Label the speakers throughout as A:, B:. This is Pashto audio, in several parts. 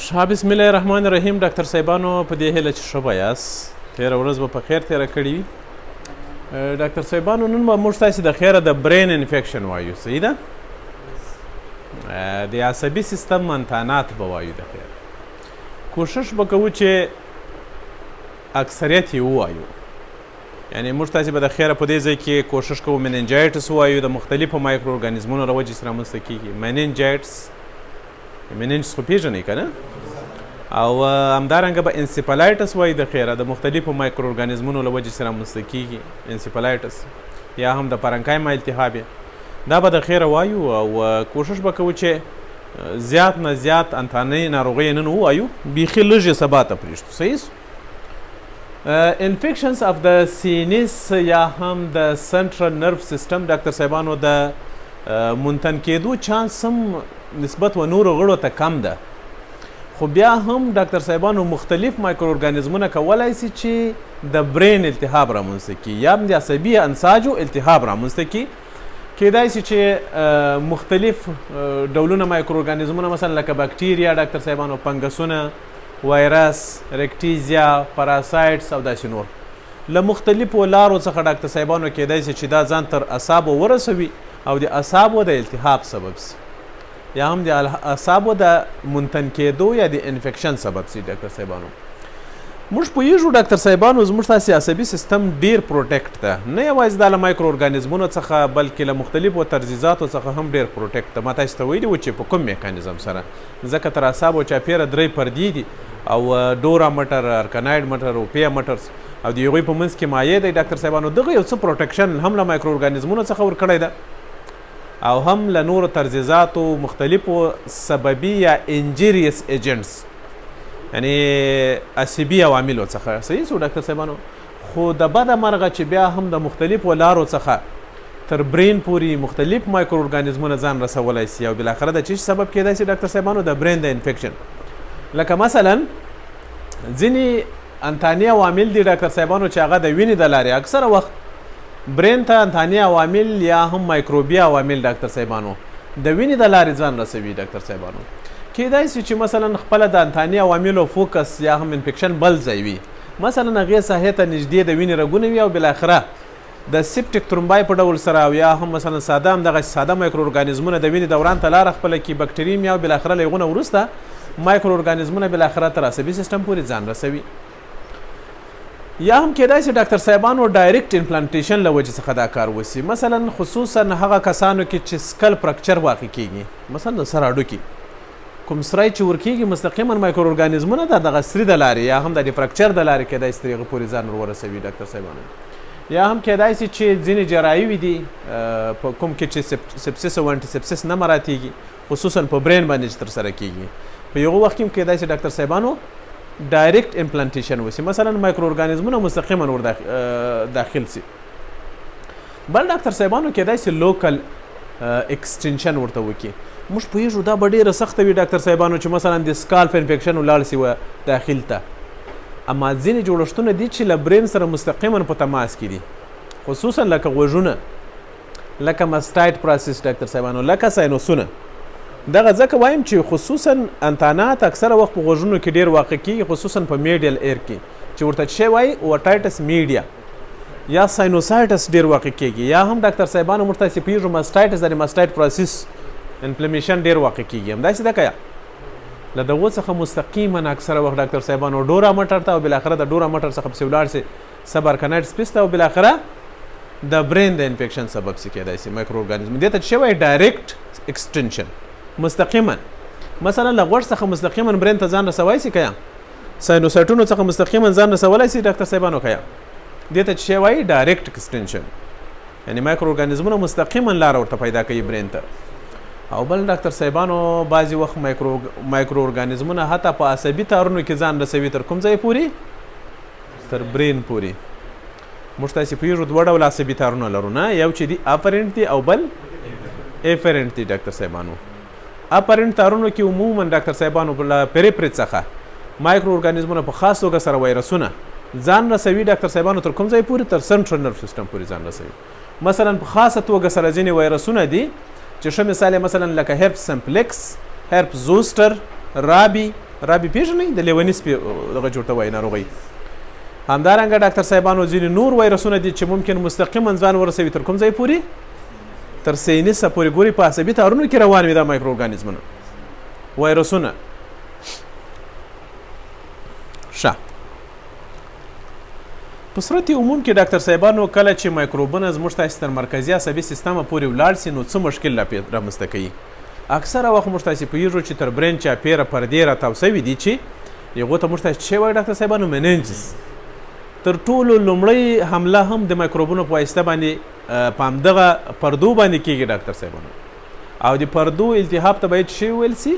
A: بسم الله الرحمن الرحیم. ډاکټر صاحبانو په دې هیله چې ښه به یاست، تېره ورځ به په خیر تېره کړې وي. ډاکټر صاحبانو نن به موږ تاسې د خیره د برین انفیکشن وایو، صحیح ده؟ د عصبي سیستم منتانات به وایو د خیره. کوشش به کوو چې اکثریت یې ووایو، یعنی موږ تاسې به د خیره په دې ځای کې کوشش کوو مننجایټس ووایو، د مختلفو مایکرو ارګانیزمونو له وجې سره رامنځته کېږي. مننجایټس مننجس خو پېژنئ که نه؟ او همدارنګه به انسیپلایټس وایي د خیره، د مختلفو مایکرو ارګانیزمونو له وجې سره رامنځته کېږي انسیپلایټس، یا هم د پرنکایما التهاب. دا به د خیره وایو او کوشش به کوو چې زیات نه زیات انتاني ناروغۍ نن ووایو، بیخي لږ یې سبا ته پرېږدو. صحیح سو؟ انفیکشنز اف د سینس یا هم د سنټرل نرف سیسټم ډاکټر صاحبانو د منتن کېدو چانس هم نسبت و نورو غړو ته کم ده، خو بیا هم ډاکټر صاحبانو مختلف مایکرو ارګانیزمونه کولی سي چې د برین التهاب رامنځته کړي یا هم د عصبي انساجو التهاب رامنځته کړي. کیدای سي چې مختلف ډولونه مایکرو ارګانیزمونه مثلا لکه بکټیریا ډاکټر صاحبانو، فنګسونه، وایرس، ریکټیزیا، پاراسایټس او داسې نور له مختلفو لارو څخه ډاکټر صاحبانو کیدای سي چې دا ځان تر اعصابو ورسوي او د اعصابو د التهاب سبب سي، یا هم د اعصابو د منتن کېدو یا د انفیکشن سبب سي. ډاکټر صاحبانو موږ پوهېږو ډاکټر صاحبانو زموږ تاسې عصبي سیستم ډېر پروټیکټ ده، نه یوازې دا له مایکرو ارګانیزمونو څخه بلکې له مختلفو ترزیزاتو څخه هم ډېر پروټیکټ ده. ما تاسې ته ویلي وو چې په کوم میکانیزم سره، ځکه تر اعصابو چاپېره 3 پردې دي او ډورا مټر، ارکناید مټر، اوپیا مټرز او د هغوی په منځ کې مایع دی. ډاکټر صاحبانو دغه یو څه پروټیکشن هم له مایکرو ارګانیزمونو څخه ورکړی ده او هم له نورو ترزیزاتو مختلفو سببي یا انجریس ایجنټس یعنی عصبي عواملو څخه. صحیح سو ډاکټر صاحبانو؟ خو د بده مرغه چې بیا هم د مختلفو لارو څخه تر برین پورې مختلف مایکرو ارګانیزمونه ځان رسولی سي او بالاخره د چی سبب کېدای سي ډاکټر صاحبانو؟ د برین د انفیکشن. لکه مثلا ځینې انتاني عوامل دي ډاکټر صاحبانو چې هغه د وینې د لارې اکثره وخت برین ته انتاني عوامل یا هم مایکروبي عوامل ډاکټر صاحبانو د وینې د لارې ځان رسوي. ډاکټر صاحبانو کیدای سي چې مثلا خپله د انتاني عواملو فوکس یا هم انفیکشن بل ځای وي، مثلا هغې ساحې ته نږدې د وینې رګونه وي او بالاخره د سیپټیک ترومبای په ډول سره او یا هم مثلا ساده همدغه ساده مایکرو ارګانیزمونه د وینې دوران ته لاره خپله کړي، بکټریم یا بالاخره له هغونه وروسته مایکرو ارګانیزمونه بالاخره تر عصبي سیستم پورې ځان رسوي. یا هم کېدای سي ډاکټر صاحبانو ډایرکټ امپلانټیشن له وجې څخه دا کار وسي، مثلا خصوصا هغه کسانو کې چې سکل پرکچر واقع کېږي، مثلا د سر هډوکي کوم سری چې ورکېږي مستقیما مایکرو ارګانیزمونه دغه سري د لارې یا هم د فراکچر د لارې کېدای سي تر هغه پورې ځان ورسوي. ډاکټر صاحبانو یا هم کېدای سي چې ځینې جراحي دي په کوم کې چې سپسس او انټي سپسس نه مراتېږي، خصوصا په برین باندې چې ترسره کېږي، په یغه وخت کې کېدای سي ډاکټر صاحبانو ډایرکټ امپلانټیشن وسي، مثلا مایکرو ارګانیزمونه مستقیما ور داخل سي. بل ډاکټر صاحبانو کېدای سي لوکل ایکسټنشن ورته وکړي. موږ پوهېږو دا به ډېره سخته وي ډاکټر صاحبانو چې مثلا د سکالف انفیکشن ولاړ سي و داخل ته، اما ځینې جوړښتونه دي چې له برین سره مستقیما په تماس کې دي، خصوصا لکه غوږونه، لکه ماسټایډ پروسس ډاکټر صاحبانو، لکه ساینوسونه. دغه ځکه وایم چې خصوصا انتانات اکثره وخت په غوږونو کې ډېر واقع کېږي، خصوصا په میډیل ایر کې چې ورته شی وایي اوټایټس میډیا یا ساینوسایټس ډېر واقع کېږي، یا هم ډاکټر صاحبانو موږ تاسې پوهېږو ماسټایټس د ماسټایډ پروسس انفلمیشن ډېر واقع کېږي. همداسې ده که یا له دغو څخه مستقیما اکثره وخت ډاکټر صاحبانو ډورا مټر ته او بالاخره د ډورا مټر څخه پسې ولاړ سي سب ارکناید سپیس ته او بالاخره د برین د انفیکشن سبب سي کېدای سي مایکرو ارګانیزم. دې ته شی وایي ډایرکټ ایکسټنشن، مستقیما مثلا له غوږ څخه مستقیما برین ته ځان رسولی سي که یا ساینوسایټونو څخه مستقیما ځان رسولی سي ډاکټر صاحبانو که یا دې ته شی وایي ډایرکټ ایکسټنشن، یعنی مایکرو ارګانیزمونه مستقیما لاره ورته پیدا کوي برین ته. او بل ډاکټر صاحبانو بعضې وخت مایکرو ارګانیزمونه حتی په عصبي تارونو کې ځان رسوي تر کوم ځای پورې؟ تر برین پورې. موږ تاسې پوهېږو 2 ډوله عصبي تارونه لرو نه، یو چې دي اپرنټ دي او بل افرنټ دي. ډاکټر صاحبانو اپرنټ تارونو کې عموما ډاکټر صاحبانو له پریپرې څخه مایکرو ارګانیزمونه په خاص توګه سره وایرسونه ځان رسوي ډاکټر صاحبانو تر کوم ځای پورې؟ تر سنټرل نرف سیستم پورې ځان رسوي. مثلا په خاصه توګه سره ځینې وایرسونه دي چې ښه مثال یې مثلا لکه هرپس سمپلکس، هرپس زوستر، رابي، رابي پیژنئ د لیوني سپي دغه جوړته وایي ناروغۍ. همدارنګه ډاکټر صاحبانو ځینې نور وایرسونه دي چې ممکن مستقیما ځان ورسوي تر کوم ځای پورې؟ تر سینسه پورې ګوري په عصبي تارونو کې روان وي دا مایکرو ارګانیزمونه وایرسونه. ښه په صورت عموم کې ډاکټر صاحبانو کله چې مایکروبونه زموږ تاسې تر مرکزي عصبي سیستمه پورې ولاړ سي نو څه مشکل رامنځته کوي؟ اکثره وخت موږ تاسې پوهېږو چې تر برین چاپېره پردې راتاو سوي دي چې هغو ته موږ تاسې څه وایي ډاکټر صاحبانو؟ مننجز. تر ټولو لومړۍ حمله هم د مایکروبونو په واسطه باندې په همدغه پردو باندې کېږي ډاکټر صاحبانو، او د پردو التهاب ته باید څه ویل سي؟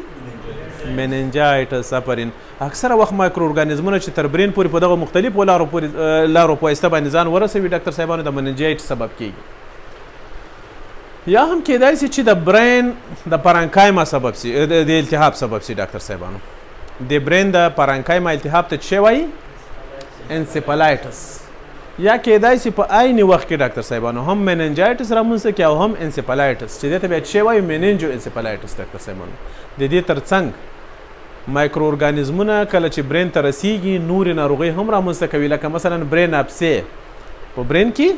A: مننجایټس. آفرین. اکثره وخت مایکرو ارګانیزمونه چې تر برین پورې په دغه مختلفو لارو په واسطه باندې ځان ورسوي ډاکټر صاحبانو د مننجایټس سبب کېږي. یا هم کېدای سي چې د برین د پارانکایما سبب سي، د التهاب سبب سي ډاکټر صاحبانو. د برین د پارانکایما التهاب ته څه وایي؟ انسیفالایټس. یا کېدای سي په عین وخت کې ډاکټر صاحبانو هم مننجایټس رامنځته کړي او هم انسیفالایټس چې دې ته بیا څه وایي؟ مننجو انسیفالایټس ډاکټر صاحبانو. د دې ترڅنګ مایکرو ارګانیزمونه کله چې برین ته رسیږي نورې ناروغۍ هم رامنځته کوي، لکه مثلا برین اپسې. په برین کې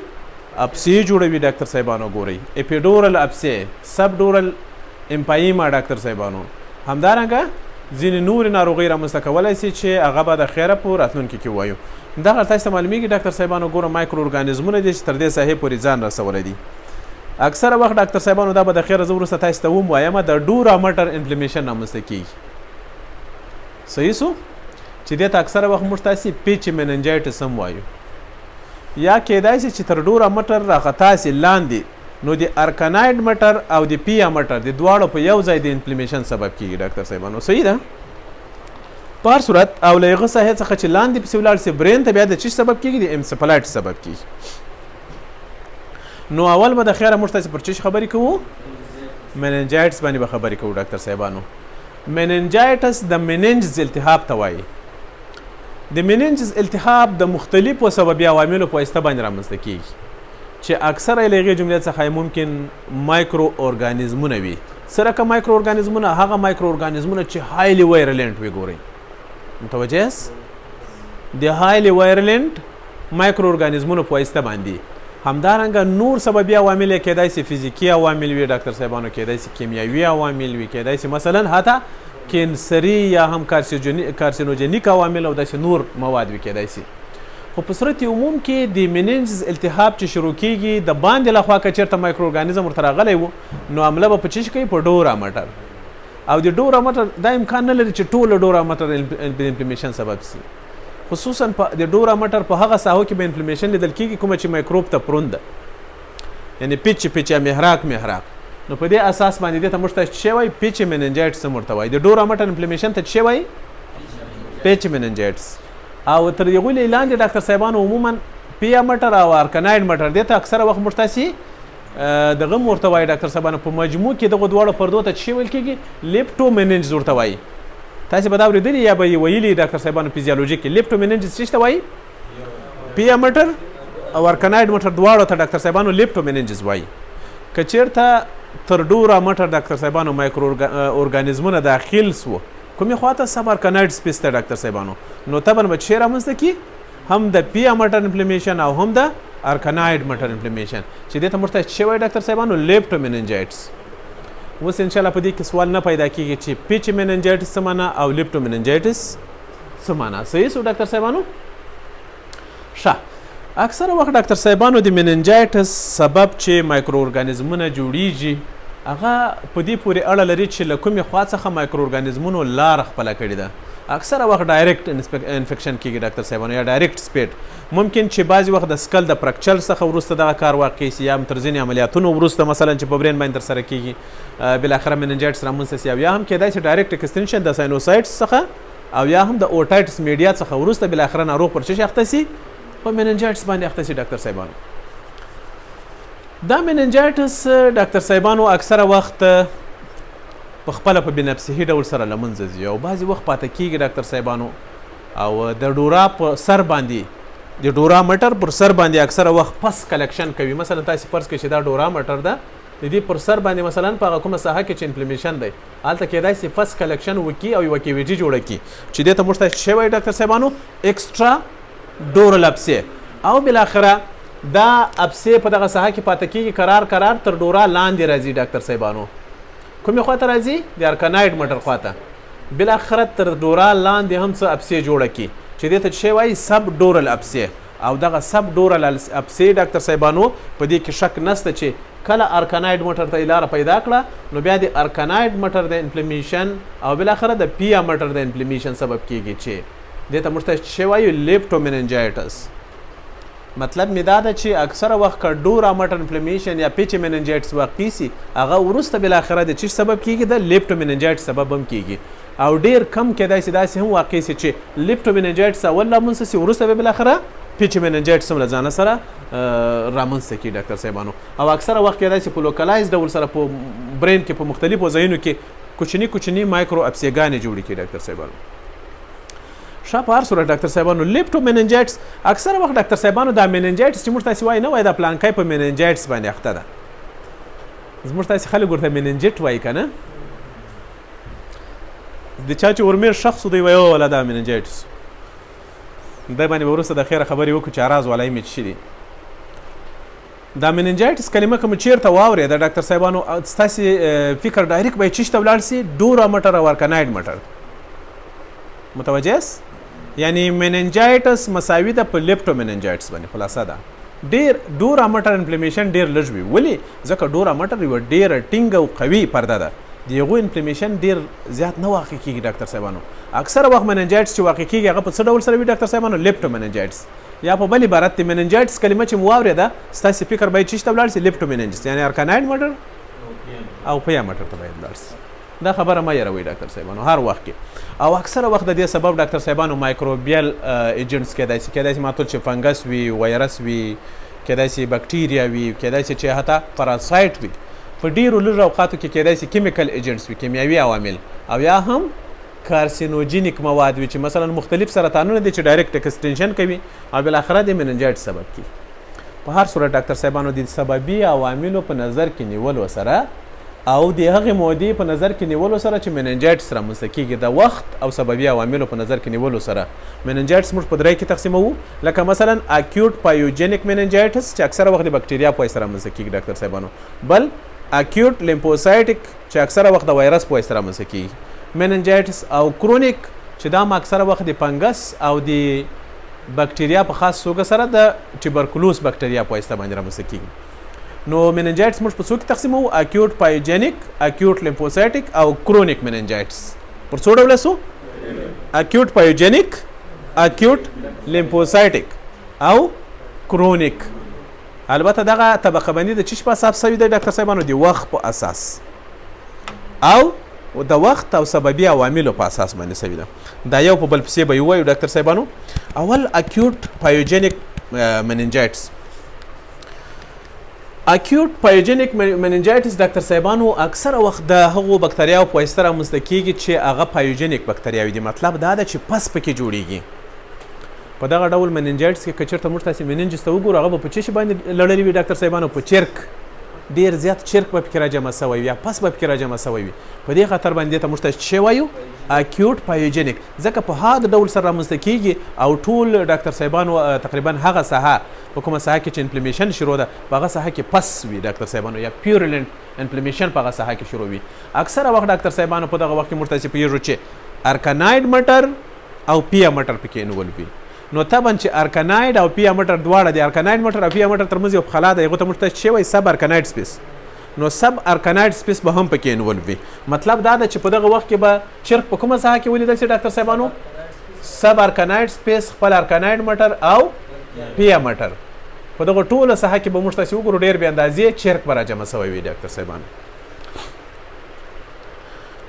A: اپسې جوړوي ډاکټر صاحبانو. ګورئ اپیډورل اپسې، سب ډورل امپایما ډاکټر صاحبانو. همدارنګه ځینې نورې ناروغۍ رامنځته کولی سي چې هغه به د خیره په راتلونکي کې وایو. دغه تاسو ته معلومیږي ډاکټر صاحبانو ګوره مایکرو ارګانیزمونه دي چې تر دې ساحې پورې ځان رسولی دي. اکثره وخت ډاکټر صاحبانو دا به د خیره زه وروسته تاسو ته ووایم د ډورا مټر انفلمیشن رامنځته کېږي. صحیح سو؟ چې دې ته اکثره وخت موږ تاسې پیچ مننجایټس هم وایو. یا کېدای سي چې تر ډورا مټر راخطا سي لاندې نو د ارکناید مټر او د پیا مټر د دواړو په یو ځای د انفلمیشن سبب کېږي ډاکټر صاحبانو. صحیح ده؟ په هر صورت او له هغه ساحې څخه چې لاندې پسې ولاړ سي برین ته بیا د څه سبب کېږي؟ د انسیفالایټس سبب کېږي. نو اول به د خیره موږ تاسې پر څه خبرې کوو؟ مننجایټس باندې به خبرې کوو ډاکټر صاحبانو. مننجایټس د مننجز التهاب ته وایي. د مننجز التهاب د مختلفو سببي عواملو په واسطه باندې رامنځته کېږي چې اکثره یې له هغې جملې څخه ممکن مایکرو ارګانیزمونه وي. څه رقم مایکرو ارګانیزمونه؟ هغه مایکرو ارګانیزمونه چې هایلی وایرلنټ وي. ګورئ متوجه یاست؟ د هایلی وایرلنټ مایکرو ارګانیزمونو په واسطه باندې. همدارنګه نور سببي عوامل یې کېدای سي فزیکي عوامل وي ډاکټر صاحبانو، کېدای سي کیمیاوي عوامل وي، کېدای سي مثلا حتی کینسري یا هم کارسینوجنیک عوامل او داسې نور مواد وي کېدای سي. خو په صورت عموم کې د مننجز التهاب چې شروع کېږي د باندې لخوا که چېرته مایکرو ارګانیزم ورته راغلی و نو حمله به په څه کوي؟ په ډورا مټر. او د ډورا مټر دا امکان نه لري چې ټوله ډورا مټر د انفلمیشن سبب سي. خصوصا د ډورا مټر په هغه ساحو کې به انفلمیشن لیدل کېږي کومه چې مایکروب ته پروند ده، یعنې پیچ یا محراق. نو په دې اساس باندې دې ته موږ ته څه وایي؟ پیچ مننجایټس هم ورته وایي. د ډورا مټر انفلمیشن ته څه وایي؟ پیچ مننجایټس. او تر هغوی لاندې ډاکټر صاحبانو عموما پیا مټر او ارکناید مټر دې ته اکثره وخت موږ تاسې دغه هم ورته وایي ډاکټر صاحبانو. په مجموع کې دغو دواړو پردو ته څه ویل کېږي؟ لیپټو مننجز ورته وایي. تاسې به دا اورېدلي یا به یې ویلي ډاکټر صاحبانو فیزیالوجي کې. لیپټو مننجز څه ته وایي؟ پیا مټر او ارکناید مټر دواړو ته ډاکټر صاحبانو لیپټو مننجز وایي. که چېرته تر ډورا مټر ډاکټر صاحبانو مایکرو ارګانیزمونه داخل سوه کومې خواته؟ سب ارکناید سپیس ته ډاکټر صاحبانو. نو طبعا به څه رامنځته کي؟ هم د پیا مټر انفلمیشن او هم د ارکناید مټر انفلمیشن چې دې ته موږ ته څه وایي ډاکټر صاحبانو؟ لیپټو مننجایټس. اوس انشاءالله په دې کې سوال نه پیدا کېږي چې پیچ مننجایټس څه معنا او لیپټو مننجایټس څه معنا. صحیح سو ډاکټر صاحبانو؟ ښه اکثره وخت ډاکټر صاحبانو د مننجایټس سبب چې مایکرو ارګانیزمونه جوړیږي هغه په دې پورې اړه لري چې له کومې خوا څخه مایکرو ارګانیزمونو لاره خپله کړې ده. اکثره وخت ډایرکټ انفیکشن کېږي ډاکټر صاحبانو یا ډایرکټ سپیډ. ممکن چې بعضې وخت د سکل د پرکچل څخه وروسته دغه کار واقع سي یا هم تر ځینې عملیاتونو وروسته مثلا چې په برین باندې ترسره کېږي بالاخره مننجایټس رامنځته سي، او یا هم کېدای سي ډایرکټ اکسټنشن د ساینوسایټس څخه او یا هم د اوټایټس میډیا څخه وروسته بالاخره ناروغ پر څه اخته سي؟ په مننجایټس باندې اخته سي ډاکټر صاحبانو. دا مننجایټس ډاکټر صاحبانو اکثره وخت په خپله په بنفسهي ډول سره له منځه ځي او بعضې وخت پاته کېږي ډاکټر صاحبانو. او د ډورا په سر باندې د ډورا مټر پر سر باندې اکثره وخت پس کلکشن کوي. مثلا تاسې فرض کړئ چې دا ډورا مټر ده د دې پر سر باندې مثلا په هغه کومه ساحه کې چې انفلمیشن دی هلته کیدای سي فس کلکشن وکړي او یوه کیویټي جوړه کړي چې دې ته موږ ته څه وایي ډاکټر صاحبانو ایکسټرا ډورل ابسې او بالاخره دا ابسې په دغه ساحه کې پاتې کېږي قرار تر ډورا لاندې راځي ډاکټر صاحبانو کومې خواته راځي د ارکناید مټر خواته بالاخره تر ډورا لاندې هم څه ابسې جوړه کړي چې دې ته څه وایي سب ډورل ابسې او دغه سب ډورل ابسې ډاکټر صاحبانو په دې کې شک نشته چې کله ارکناید مټر ته لاره پیدا کړه نو بیا د ارکناید مټر د انفلمیشن او بالاخره د پیا مټر د انفلمیشن سبب کیږي چې دې ته موږ ته څه وایو لیپټومیننجایټس مطلب می دا ده چې اکثره وخت که ډورا مټر انفلمیشن یا پیچ میننجایټس واقع سي هغه وروسته بالاخره د چی سبب کیږي د لیپټومیننجایټس سبب هم کیږي او ډیر کم کېدای سي داسې هم واقع سي چې لیپټومیننجایټس اول رامنځته سي وروسته به بالاخره پیچ میننجایټس هم له ځانه سره رامنځته کړي ډاکټر صاحبانو او اکثره وخت کېدای سي په لوکلایز ډول سره په برین کې په مختلفو ځایونو کې کوچني مایکرو ابسیګانې جوړې کړي ډاکټر صاحبانو ښه په هر صورت ډاکټر صاحبانو لیپټومیننجایټس اکثره وخت ډاکټر صاحبانو دا میننجایټس چې موږ تاسې وایي نه وایي دا پلانکی په میننجایټس باندې اخته ده زموږ تاسې خلک ورته میننجیټ وایي که نه د چا چې ورمیر شخص دی وایي والا دا میننجایټس دی باندې به وروسته د خیره خبرې وکړو چې اراز والای مې څه دي دا میننجایټس کلمه که مو چېرته واورېده ډاکټر صاحبانو ستاسې فکر ډایرکټ به یې چیش ته ولاړ سي ډورا مټر او ارکناید مټر متوجه یاست یعنی میننجایټس مساوي ده په لیپټومیننجایټس باندې خلاصه ده ډیر ډورا مټر انفلمیشن ډیر لږ وي ولې ځکه ډورا مټر یوه ډیره ټینګه او قوي پرده ده د هغو انفلمیشن ډیر زیات نه واقع کیږي ډاکټر صاحبانو اکثره وخت میننجایټس چې واقع کیږي هغه په څه ډول سره وي ډاکټر صاحبانو لیپټومیننجایټس یا په بل عبارت د میننجایټس کلمه چې مو واورېده ستاسې فکر باید چی ته ولاړ سي لیپټومیننجایټس یعنی ارکناید مټر او پیا مټر ته باید ولاړ سي دا خبره مه یېروئ ډاکټر صاحبانو هر وخت کې او اکثره وخت د دې سبب ډاکټر صاحبانو مایکروبیل ایجنټس کېدای سي ماتول چې فنګس وي وایرس وي کېدای سي بکټیریا وي کېدای سي چې حتی پاراسایټ وي په ډېرو لږ اوقاتو کې کېدای سي کیمیکل ایجنټس وي کیمیاوي عوامل او یا هم کارسینوجینیک مواد وي چې مثلا مختلف سرطانونه دي چې ډایرکټ ایکسټنشن کوي او بالاخره د میننجایټس سبب کیږي په هر صورت ډاکټر صاحبانو د سببي عواملو په نظر کې نیولو سره او د هغې مودې په نظر کې نیولو سره چې میننجایټس رامنځته کیږي د وخت او سببي عواملو په نظر کې نیولو سره میننجایټس موږ په درې کې تقسیموو لکه مثلا اکیوټ پایوجینیک میننجایټس چې اکثره وخت د بکټریا په واسطه رامنځته کیږي ډاکټر صاحبانو بل اکیوټ لیمفوسایټک چې اکثره وخت د وایرس په واسطه رامنځته کیږي میننجایټس او کرونیک چې دا اکثره وخت د فنګس او د بکټریا په خاص توګه سره د ټیبرکلوز بکټریا په واسطه باندې رامنځته کیږي نو میننجایټس موږ په څو کې تقسیموو اکیوټ پایوجینیک اکیوټ لیمفوسایټک او کرونیک میننجایټس پر څو ډوله سو اکیوټ پایوجینیک اکیوټ لیمفوسایټک او کرونیک البته دغه طبقه بندي د چی په حساب سوي دی ډاکټر صاحبانو د وخت په اساس او د وخت او سببي عواملو په اساس باندې سوي ده دا یو په بل پسې به یې ووایو ډاکټر صاحبانو اول اکیوټ پایوجینیک میننجایټس اکیوټ پایوجینیک میننجایټس ډاکټر صاحبانو اکثره وخت د هغو بکتریاو په واسطه رامنځته کیږي چې هغه پایوجینیک بکتریاوې دي مطلب دا ده چې پس پکې جوړیږي په دغه ډول میننجایټس کې که چېرته موږ تاسې میننجس ته وګورو هغه به په څه شي باندې لړلي وي ډاکټر صاحبانو په چرک ډېر زیات چرک به پکې راجمع سوی وي یا پس به پکې راجمع سوی وي په دې خاطر باندې ته موږ ته څه وایو اکیوټ پایوجینیک ځکه په هغه ډول سره رامنځته کیږي او ټول ډاکټر صاحبانو تقریبا هغه ساحه په کومه ساحه کې چې انفلمیشن شروع ده په هغه ساحه کې پس وي ډاکټر صاحبانو یا پیورلنټ انفلمیشن په هغه ساحه کې شروع وي اکثره وخت ډاکټر صاحبانو په دغه وخت کې موږ تاسې پوهېږو چې ارکناید مټر او پیا مټر پکې انول وي نو طبعا چې ارکناید او پیا مټر دواړه د ارکناید مټر او پیا مټر ترمنځ یو خلا ده هغو ته موږ ته څه وایي سب ارکناید سپیس نو سب ارکناید سپیس به هم پکې انول وي مطلب دا ده چې په دغه وخت کې به چرک په کومه ساحه کې ولیدل شي ډاکټر صاحبانو سب ارکناید سپیس خپل ارکناید مټر او پیا مټر په دغه ټوله ساحه کې به موږ تاسې وګورو ډېر بې اندازې چرک به راجمع سوی وي ډاکټر صاحبانو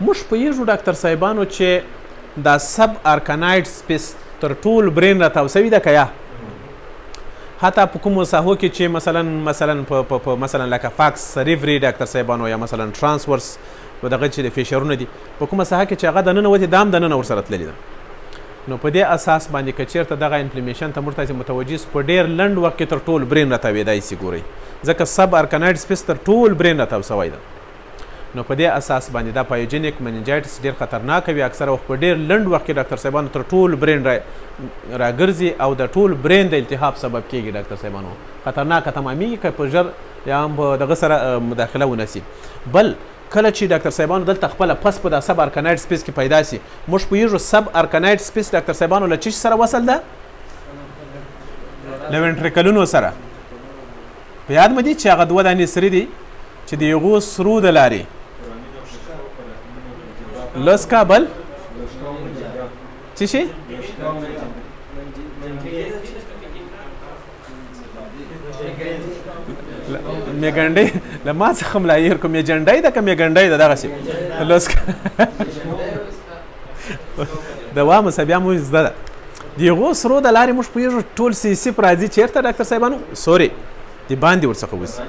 A: موږ پوهېږو ډاکټر صاحبانو چې دا سب ارکناید سپیس تر ټول برین را تاو سوي ده که یا حتی په کومو ساحو کې چې مثلا لکه فاکس ریوري ډاکټر صاحبانو یا مثلا ترانسورس په دغه چې د فیشرونه دي په کومه ساحه کې چې هغه دننه وتې دا هم دننه ورسره تللي ده نو په دې اساس باندې که چېرته دغه انفلمیشن ته موږ تاسې متوجه سو په ډېر لنډ وخت کې تر ټول برین راتاویدای سي ګورئ ځکه سب ارکناید سپیس تر ټول برین راتاو سوی ده نو په دې اساس باندې دا پایوجینیک مننجایټس ډېر خطرناک وي اکثره وخت په ډېر لنډ وخت کې ډاکټر صاحبانو تر ټول برین راګرځي او د ټول برین د التهاب سبب کیږي ډاکټر صاحبانو خطرناکه تمامیږي که په ژر یا هم دغه سره مداخله ونسي بل کله چې ډاکټر صاحبانو دلته خپله پس په دا سب ارکناید سپیس کې پیدا سي موږ پوهېږو سب ارکناید سپیس ډاکټر صاحبانو له چی سره وصل ده له وینټریکلونو سره په یاد مو دي چې هغه دوه دانې سرې دي چې د یغو سرو د لارې لسکا بل څه شي میګنډۍ له ما څخه ملا هېر کړو میجنډۍ ده که میګنډۍ ده دغسې لسکا د وامه بیا مو زده ده د یغو سرو د لارې موږ پوهېږو ټول سیسیپ راځي چېرته ډاکټر صاحبانو سوري د باندې ورڅخه وځي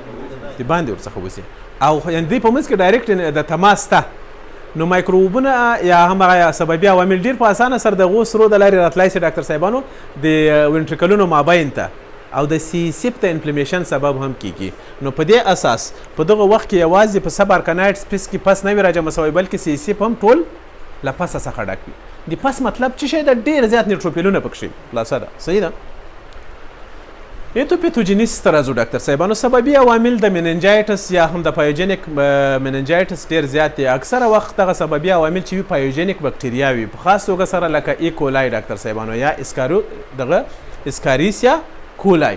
A: د باندې ورڅخه وځي او یعنې دوی په منځ کې ډایرکټ د تماس ته نو مایکروبونه یا هم هغه سببي عوامل ډېر په اسانه سره د غو سرو د لارې راتلی سي ډاکټر صاحبانو د وینټریکلونو مابین ته او د سیسیپ ته انفلمیشن سبب هم کیږي نو په دې اساس په دغه وخت کې یوازې په سب ارکناید سپیس کې پس نه وي راجمع سوی بلکې سیسیپ هم ټول له پسه څخه ډک وي د پس مطلب څه شی ده ډېر زیات نیوټروپیلونه پکښې خلاصه ده صحیح ده ایتوپیتوجینیس ته راځو ډاکټر صاحبانو سببي عوامل د مننجایټس یا هم د پایوجینیک مننجایټس ډېر زیات دي اکثره وخت دغه سببي عوامل چې وي پایوجینیک بکټریا وي په خاص توګه سره لکه ایکولای ډاکټر صاحبانو یا دغه اسکاریسیا کولای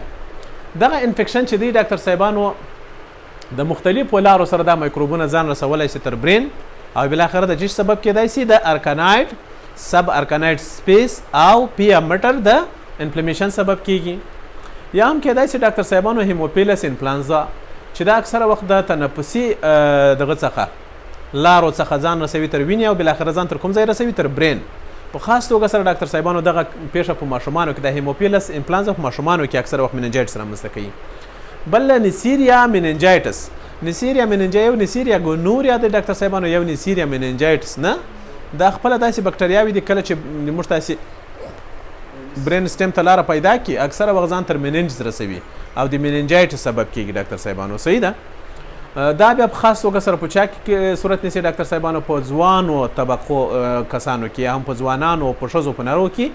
A: دغه انفیکشن چې دی ډاکټر صاحبانو د مختلفو لارو سره دا مایکروبونه ځان رسولی سي تر برین او بالاخره د جش سبب کېدای سي د ارکناید سب ارکناید سپیس او پی امټر د انفلمیشن سبب کیږي یا هم کېدای سي ډاکټر صاحبانو هیموپیلس انفلانزا چې دا اکثره وخت د تنفسي دغه څخه لارو څخه ځان رسوي تر وینې او بالاخره ځان تر کوم ځای رسوي تر برین په خاص توګه سره ډاکټر صاحبانو دغه پیښه په ماشومانو کې د هیموپیلس انفلانزا په ماشومانو کې اکثره وخت مننجایټس رامنځته کوي بل نیسیریا مننجایټس نیسیریا ګونوریا د ډاکټر صاحبانو یو نیسیریا مننجایټس نه دا خپله داسې بکټریاوې دي کله چې موږ تاسې برین سټیم ته لاره پیدا کړي اکثره وخت ځان تر مننجز رسوي او د مننجایټس سبب کیږي ډاکټر صاحبانو صحیح ده دا بیا په خاص توګه سره په چا کې صورت نیسي ډاکټر صاحبانو په ځوانو طبقو کسانو کې هم په ځوانانو په ښځو په نرو کې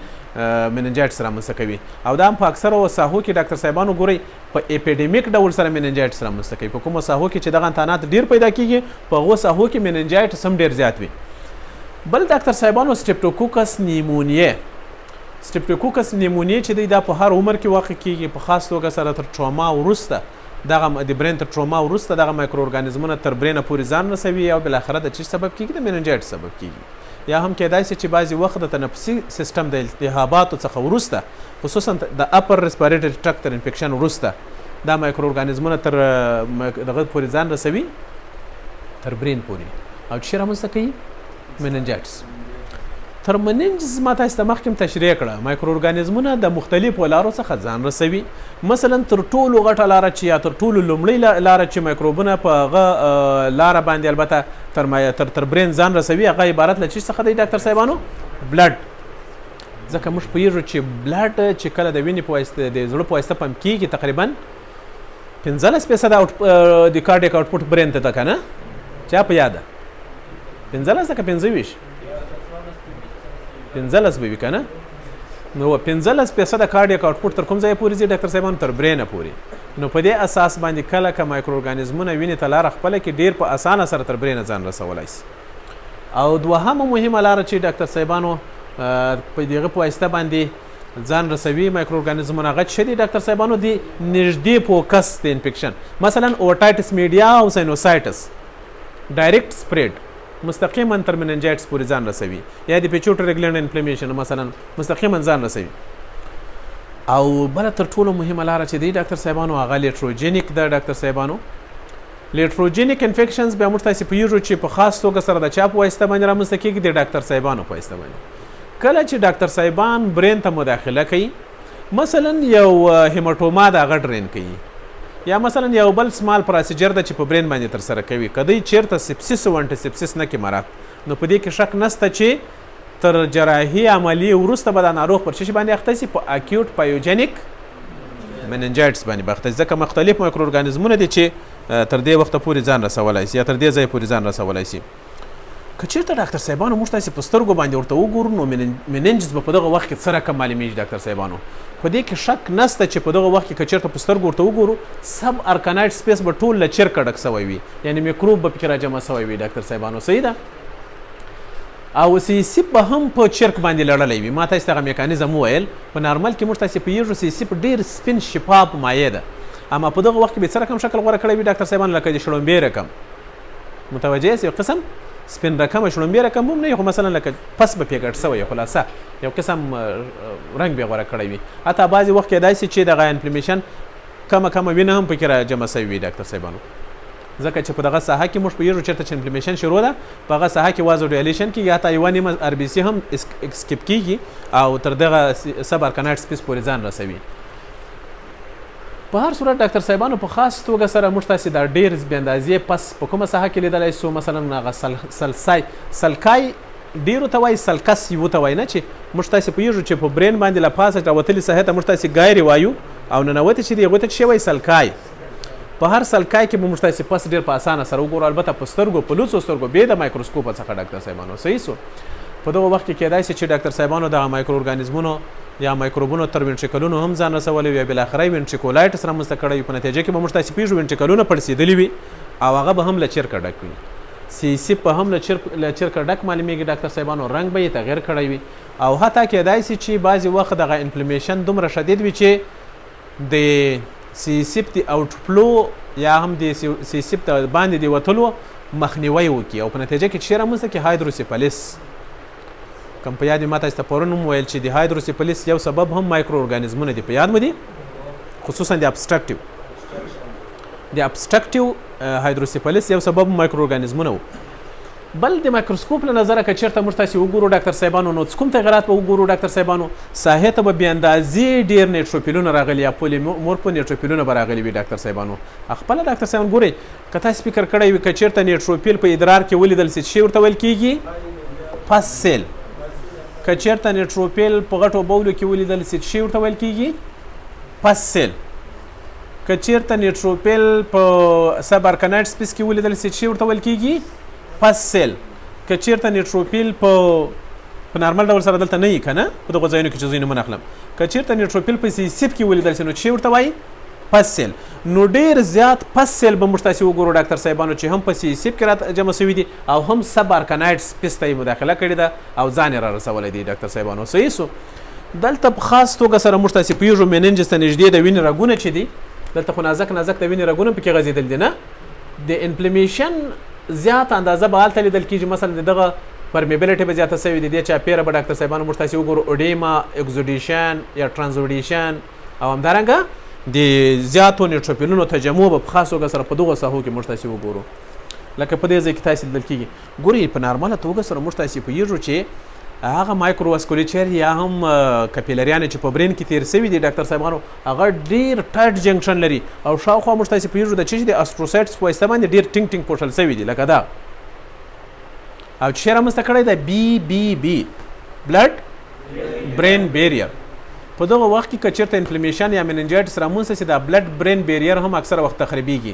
A: مننجایټس رامنځته کوي او دا هم په اکثرو ساحو کې ډاکټر صاحبانو ګورئ په اپیډیمیک ډول سره مننجایټس رامنځته کوي په کومو ساحو کې چې دغه امتحانات ډېر پیدا کیږي په هغو ساحو کې مننجایټس هم ډېر زیات وي بل ډاکټر صاحبانو سټریپټوکوکس نیمونیه چې دی دا په هر عمر کې واقع کیږي په خاص توګه سره تر ټروما وروسته دغه د برین تر ټروما وروسته دغه مایکرو ارګانیزمونه تر برینه پورې ځان رسوي او بالاخره د چی سبب کیږي د مننجایټس سبب کیږي یا هم کېدای شي چې بعضې وخت د تنفسي سیستم د التهاباتو څخه وروسته خصوصا د اپر ریسپیریټري ټرک تر انفیکشن وروسته دا مایکرو ارګانیزمونه تر دغه پورې ځان رسوي تر برین پورې او چې رامنځته کوي مننجایټس تر مننجز ما تاسو ته مخکې تشریح کړه مایکرو ارګانیزمونه د مختلفو لارو څخه ځان رسوي مثلا تر ټولو غټه لاره چې یا تر ټولو لومړۍ لاره چې مایکروبونه په هغه لاره باندې البته تر برین ځان رسوي هغه عبارت له چی څخه دی ډاکټر صاحبانو بلډ ځکه موږ پوهېږو چې بلډ چې کله د وینې په واسطه د زړه په واسطه پمپ کیږي تقریبا 15% د کارډیک آوټپوټ برین ته ده که نه چا په یاده 15 که 25 15 به وي که نه نو 15% کارډیک آوټپوټ تر کوم ځایه پورې ځي ډاکټر صاحبانو تر برینه پورې نو په دې اساس باندې کله که مایکرو ارګانیزمونه وینې ته لاره خپله کې ډېر په اسانه سره تر برینه ځان رسولی شي او دوهمه مهمه لاره چې ډاکټر صاحبانو په دغه په واسطه باندې ځان رسوي مایکرو ارګانیزمونه هغه څه دي ډاکټر صاحبانو د نږدې فوکس د انفیکشن مثلا اوټایټس میډیا او ساینوسایټس ډایرکټ سپریډ مستقیما تر مننجایټس پورې ځان رسوي یا د پیچوټري ګلینډ انفلمیشن مثلا مستقیما ځان رسوي او بله تر ټولو مهمه لاره چې دی ډاکټر صاحبانو هغه لیټروجینیک ده ډاکټر صاحبانو لیټروجینیک انفیکشنز بیا موږ تاسې پوهېږو چې په خاص توګه سره د چا په واسطه باندې رامنځته کېږي د ډاکټر صاحبانو په واسطه باندې کله چې ډاکټر صاحبان برین ته مداخله کوي مثلا یو هیماټوما د هغه ډرین کوي یا مثلا یو بل سمال پروسیجر ده چې په برین باندې ترسره کوي که دی چیرته سپسیس او انټي سپسیس نه کې مراد نو په دې کې شک نسته چې تر جراحي عملیې وروسته به دا ناروغ پر څه باندې اخته شي؟ په اکیوټ پایوجنیک مننجایټس باندې به اخته شي. ځکه مختلف مایکرو ارګانیزمونه دي چې تر دې وخته پورې ځان رسولی شي یا تر دې ځایه پورې ځان رسولی شي. که چېرته ډاکټر صاحبانو موږ تاسې په سترګو باندې ورته وګورو نو مننجز به په دغه وخت کې څه رقم معلومیږي ډاکټر صاحبانو؟ په دې کې شک نسته چې په دغه وخت کې که چېرته په سترګو ورته وګورو سب ارکانایټ سپیس به ټول له چرکه ډک سوی وي، یعنې میکروب به پکې راجمع سوی وي ډاکټر صاحبانو. صحیح ده؟ او سیسیپ به هم په چرک باندې لړلی وي. ما تاسې ته هغه میکانیزم وویل. په نارمل کې موږ تاسې پوهېږو سیسیپ ډېر سپین شفاف مایع ده، اما په دغه وخت کې به څه رقم شکل غوره کړی وي ډاکټر صاحبانو؟ لکه د شړومبې رقم. متوجه یاست؟ یو قسم سپین رقم شړومبې رقم هم نه وي، خو مثلا لکه پس به پې ګډ سوی خلاصه یو قسم رنګ به غوره کړی وي. حتی بعضې وخت کیدای شي چې دغه انفلمیشن کمه وینه هم پکې راجمع سوي وي ډاکټر صاحبانو. ځکه چې په دغه ساحه کې موږ پوهېږو چېرته چې انفلمیشن شروع ده په هغه ساحه کې وازو ډایلیشن کېږي، حتی یوه نیمه ار بي سي هم اسکیپ کېږي او تر دغه سب ارکانایټ سپیس پورې ځان رسوي. په هر صورت ډاکټر صاحبانو په خاص توګه سره موږ تاسې دا ډېر بې اندازې پس په کومه ساحه کې لیدلی سو؟ مثلا هغه سلکای ډېرو ته وایي، سلکس یو ته وایي نه، چې موږ تاسې پوهېږو چې په برین باندې له پاسه راوتلې ساحې ته موږ تاسې ګایرې وایو او ننوتې چې د هغوی ته څه وایي؟ سلکای. په هر سلکای کې به موږ تاسې پس ډېر په اسانه سره وګورو، البته په سترګو په لوڅو سترګو بې د مایکروسکوپه څخه ډاکټر صاحبانو. صحیح سو؟ په دغه وخت کې کیدای شي چې ډاکټر صاحبانو دغه مایکرو ارګانیزمونو یا مایکروبونو تر وینټریکلونو هم ځان رسولی وي، بالاخره یې وینټریکولایټس رامنځته کړی وي. په نتیجه کې به موږ تاسې پوهېږو وینټریکلونه پړسېدلي وي او هغه به هم له چرکه ډک وي. سیسیپ به هم له چرکه ډک معلومیږي ډاکټر صاحبانو، رنګ به یې تغیر کړی وي او حتی کیدای شي چې بعضې وخت دغه انفلمیشن دومره شدید وي چې د سیسیپ د آوټ فلو یا هم د سیسیپ د باندې د وتلو مخنیوی وکړي او په نتیجه کې چې رامنځته کړي هایدروسیفلیس. کوم په یاد ما تاسې ته پرون هم ویل چې د هایدروسیفلیس یو سبب هم مایکرو ارګانیزمونه دي، په یاد مو دي؟ خصوصا د ابسټرکټیو هایدروسیفلیس یو سبب مایکرو ارګانیزمونه و. بل د مایکروسکوپ له نظره که چېرته موږ تاسې وګورو ډاکټر صاحبانو نو کوم تغیرات به وګورو ډاکټر صاحبانو؟ ساحې ته به بې اندازې ډېر نیټروفیلونه راغلي یا پولیمورفو نیټروفیلونه به راغلي وي ډاکټر صاحبانو. خپله ډاکټر صاحبان ګورئ که تاسې فکر کړی وي که چېرته نیټروفیل په ادرار کې ولیدل سي څه ورته ویل کېږي؟ پس سیل. که چېرته نیټروفیل په غټو بولو کې ولیدل سي څه ورته ویل کېږي؟ پس سیل. که چېرته نیټروفیل په سب ارکانایټ سپیس کې ولیدل سي څه ورته ویل کېږي؟ پس سیل. که چېرته نیټروفیل په نارمل ډول سره دلته نه وي که نه په دغو ځایونو کې چې زه نومونه اخلم، که چېرته نیټروفیل په سیسیپ کې ولیدل سي نو څه ورته وایي؟ پس سیل. نو ډېر زیات پس سیل به موږ تاسې وګورو ډاکټر صاحبانو چې هم په سیسیپ کې را جمع سوي دي او هم سب ارکانایټ سپیس ته یې مداخله کړې ده او ځان یې را رسولی دی ډاکټر صاحبانو. صحیح سو؟ دلته په خاص توګه سره موږ تاسې پوهېږو مننجس ته نږدې د وینې رګونه چې دي دلته خو نازک د وینې رګونه پکې غځېدلي دي نه، د انفلمیشن زیات اندازه به هلته لیدل کېږي. مثلا د دغه پرمیبلیټي به زیاته سوې د دې چاپېره به ډاکټر صاحبانو موږ تاسې وګورو اوډیما، اکزوډیشن یا ټرانزوډیشن او همدارنګه د زیاتو نیټروفیلونو تجمع به په خاص توګه سره په دغو ساحو کې موږ تاسې وګورو. لکه په دې ځای کې تاسې لیدل کېږي. ګورئ په نارمله توګه سره موږ تاسې پوهېږو چې هغه مایکروواسکولیچر یا هم کپیلریانې چې په برین کې تیر سوي دي ډاکټر صاحبانو هغه ډېر ټایټ جنکشن لري او شاوخوا موږ تاسې پوهېږو د چې د اسټروسایټس په واسطه باندې ډېر ټینګ پوښل سوي دي لکه دا او چې رامنځته کړی دی BBB بلډ برین بیریر. په دغه وخت کې که چېرته انفلمیشن یا مننجایټس رامنځته سي دا بلډ برین بیریر هم اکثره وخت تخریبیږي،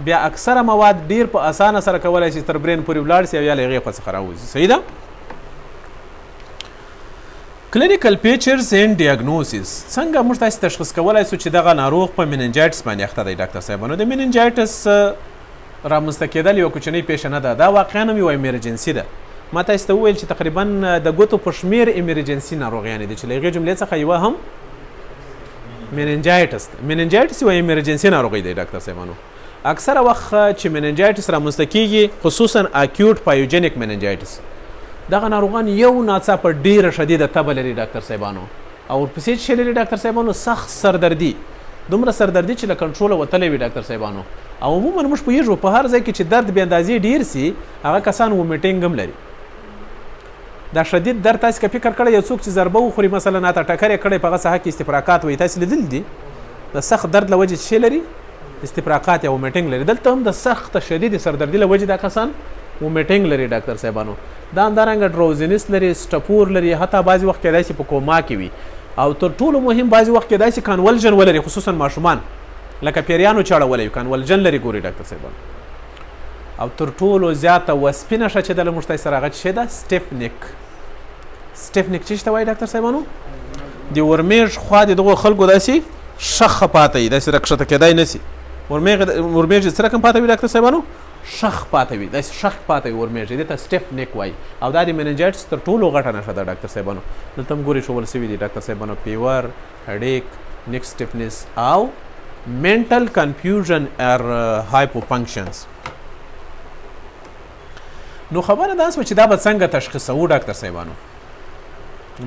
A: بیا اکثره مواد ډېر په اسانه سره کولی شي تر برین پورې ولاړ سي او یا له هغې خوا څخه راوځي. صحیح ده؟ کلینیکل پیچرز اینډ ډیاګنوسیس څنګه موږ تاسې تشخیص کولی سو چې دغه ناروغ په مننجایټس باندې اخته دی ډاکټر صاحبانو؟ د مننجایټس رامنځته کېدل یوه کوچنۍ پیښه نه ده، دا واقعا هم یوه ایمرجنسي ده. ما تاسې ته وویل چې تقریبا د ګوتو په شمېر ایمرجنسي ناروغیانې دي چې له هغې جملې څخه یوه هم مننجایټس ده. مننجایټس یوه ایمرجنسي ناروغي دی ډاکټر صاحبانو. اکثره وخت چې مننجایټس رامنځته کېږي خصوصا اکیوټ پایوجنیک مننجایټس دغه ناروغان یو ناڅاپه ډېره شدیده تبه لري ډاکټر صاحبانو او ورپسې چې لري ډاکټر صاحبانو سخت سردردي، دومره سردردي چې له کنټروله وتلی وي ډاکټر صاحبانو. او عموما موږ پوهېږو په هر ځای کې چې درد بې اندازې ډېر سي هغه کسان ومیټینګ هم لري. دا شدید درد تاسې که فکر کړی یو څوک چې ضربه وخوري مثلا هاته ټکر یې کړی په هغه ساحه کې استفراقات وایي تاسې لیدلي دي د سخت درد له وجې څه لري؟ استفراقات یا ومیټینګ لري. دلته هم د سخت شدید سردردي له وجې دا کسان ومیټینګ لري ډاکټر صاحبانو، دا همدارنګه ډروزینس لري، سټپور لري، حتی بعضې وخت کیدای شي په کوما کې وي، او تر ټولو مهم بعضې وخت کیدای شي کانولژن ولري، خصوصا ماشومان لکه پیریانو چې اړولی وي کانولژن لري. ګوري ډاکټر صاحبانو، او تر ټولو زیاته وسپي نښه چې دله موږ ته سره هغه څه ده سټیف نیک. سټیف نیک څه ته وایي ډاکټر صاحبانو؟ د ورمیږ خوا د دغو خلکو داسې شخه پاته وي، داسې راکښته کیدای نه شي. ورمیږ څه رقم پاته وي ډاکټر صاحبانو؟ شخ پاته وي، داسې شخ پاته وي ورمیږ، دې ته سټیف نیک وایي، او دا د میننجایټس تر ټولو غټه نښه ده ډاکټر صاحبانو. دلته هم ګوري ښودل شوي دي ډاکټر صاحبانو، فیور، هډیک، نیک سټیفنس او mental confusion or hypofunctions. نو خبره دا سوه چې دا به څنګه تشخیصوو ډاکټر صاحبانو؟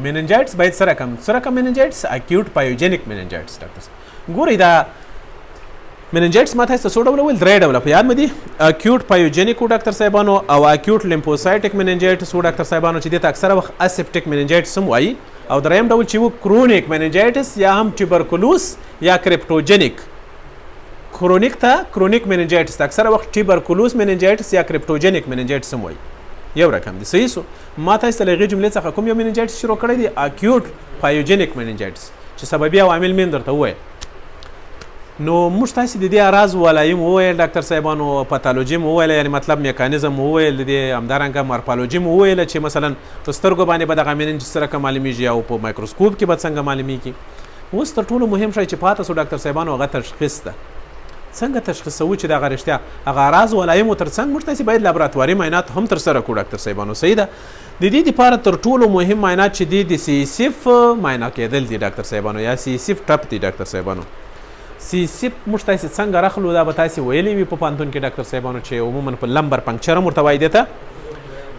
A: میننجایټس باید څه رقم میننجایټس؟ اکیوټ پایوجینیک میننجایټس ډاکټر صاحب. ګورئ دا میننجایټس ما تاسو ته څو ډوله ویل؟ 3 ډوله په یاد مې دي. اکیوټ پایوجینیک و ډاکټر صاحبانو، او اکیوټ لیمفوسایټک میننجایټس و ډاکټر صاحبانو چې دې ته اکثره وخت اسپټیک میننجایټس هم وایي، او دریم ډول چې و کرونیک میننجایټس یا هم ټیبرکلوس یا کرپټوجینیک. کرونیک ته کرونیک میننجایټس ته اکثره وخت ټیبرکلوس میننجایټس یا کرپټوجینیک میننجایټس هم وایي. یو رقم دی. صحیح سو. ما تاسو ته له هغې جملې څخه کوم یو میننجایټس شروع کړی دی؟ اکیوټ پایوجینیک میننجایټس، چې سببي عوامل مې درته وویل. نو موږ تاسې د دې اراز ولایم وویل ډاکټر صاحبانو، پاتالوجي مو وویله، یعنې مطلب میکانیزم مو وویل، د دې همدارنګه مارفالوجي مو وویله چې مثلا په سترګو باندې به دغه میننجایټس څه رقم معلومیږي او په مایکروسکوپ کې به څنګه معلومیږي. اوس تر ټولو مهم شی چې پاته سو ډاکټر صاحبانو هغه تشخیص ده. څنګه تشخیصوو چې دغه رښتیا هغه اراز ولایمو تر څنګ موږ تاسې باید لابراتواري معاینات هم ترسره کړو ډاکټر صاحبانو. صحیح ده. د دې دپاره تر ټولو مهم معاینات چې دي د سی سیف معاینه کېدل دي ډاکټر صاحبانو، یا سی سیف ټپ دي ډاکټر صاحبانو. سی سیف موږ تاسې څنګه رخلو دا به تاسې ویلی وي په پوهنتون کې ډاکټر صاحبانو، چې عموما په لمبر پنکچر هم ورته وایي. دې ته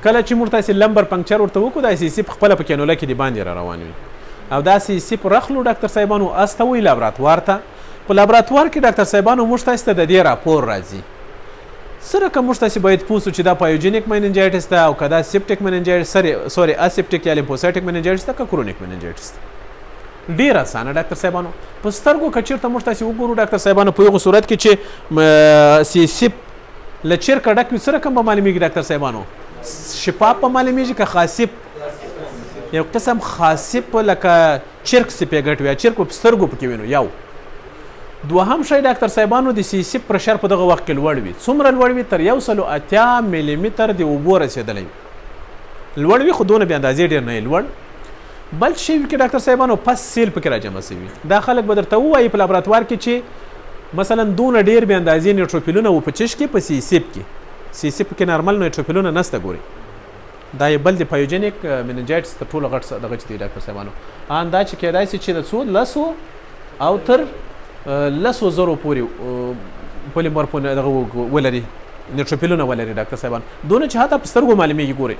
A: کله چې موږ تاسې لمبر پنکچر ورته وکړو دا سی سیف خپله په کینوله کې د باندې را روان وي، او دا سی سیف رخلو ډاکټر صاحبانو استوي لابراتوار ته. په لابراتوار کې ډاکټر صاحبانو موږ تاسې ته د دې راپور راځي څه رقم موږ تاسې باید پوه سو چې دا پایوجینیک میننجایټس ده او که دا سپټیک میننجایټس سوري اسپټیک یا لیمفوسایټک میننجایټس ده که کرونیک میننجایټس ده. ډېر اسانه ډاکټر صاحبانو. په سترګو که چېرته موږ تاسې وګورو ډاکټر صاحبانو په یغه صورت کې چې سی سیپ له چرکه ډک وي څه رقم به معلومیږي ډاکټر صاحبانو؟ شفاف به معلومیږي که خاصب؟ یو قسم خاصب لکه چرک سپېګټ وي، چرک په سترګو پکې وینو. یو دوهم شی ډاکټر صاحبانو د سی سیپ پرشر په دغه وخت کې لوړ وي. څومره لوړ وي؟ تر 180 ملي متر د اوبو رسېدلی وي. لوړ وي خو دونه بې اندازې ډېر نه لوړ. بل شی کې ډاکټر صاحبانو پس سیل پکې راجمع شوي. دا خلک به درته ووایي په لابراتوار کې چې مثلا دونه ډېر بې اندازې نیوټروفیلونه و په چش کې په سی سیپ کې. سی سیپ کې نارمل نیوټروفیلونه نسته. ګوري دا یې بل د پایوجینیک میننجایټس تر ټولو غټ دغه چې دی ډاکټر صاحبانو. ان دا چې کېدای شي چې د څو لسو او تر 100,000 پورې پولیمر دغه ولري، نیوټروفیلونه ولري ډاکټر صاحبانو. دونه چې حتی په سترګو معلومیږي. ګوري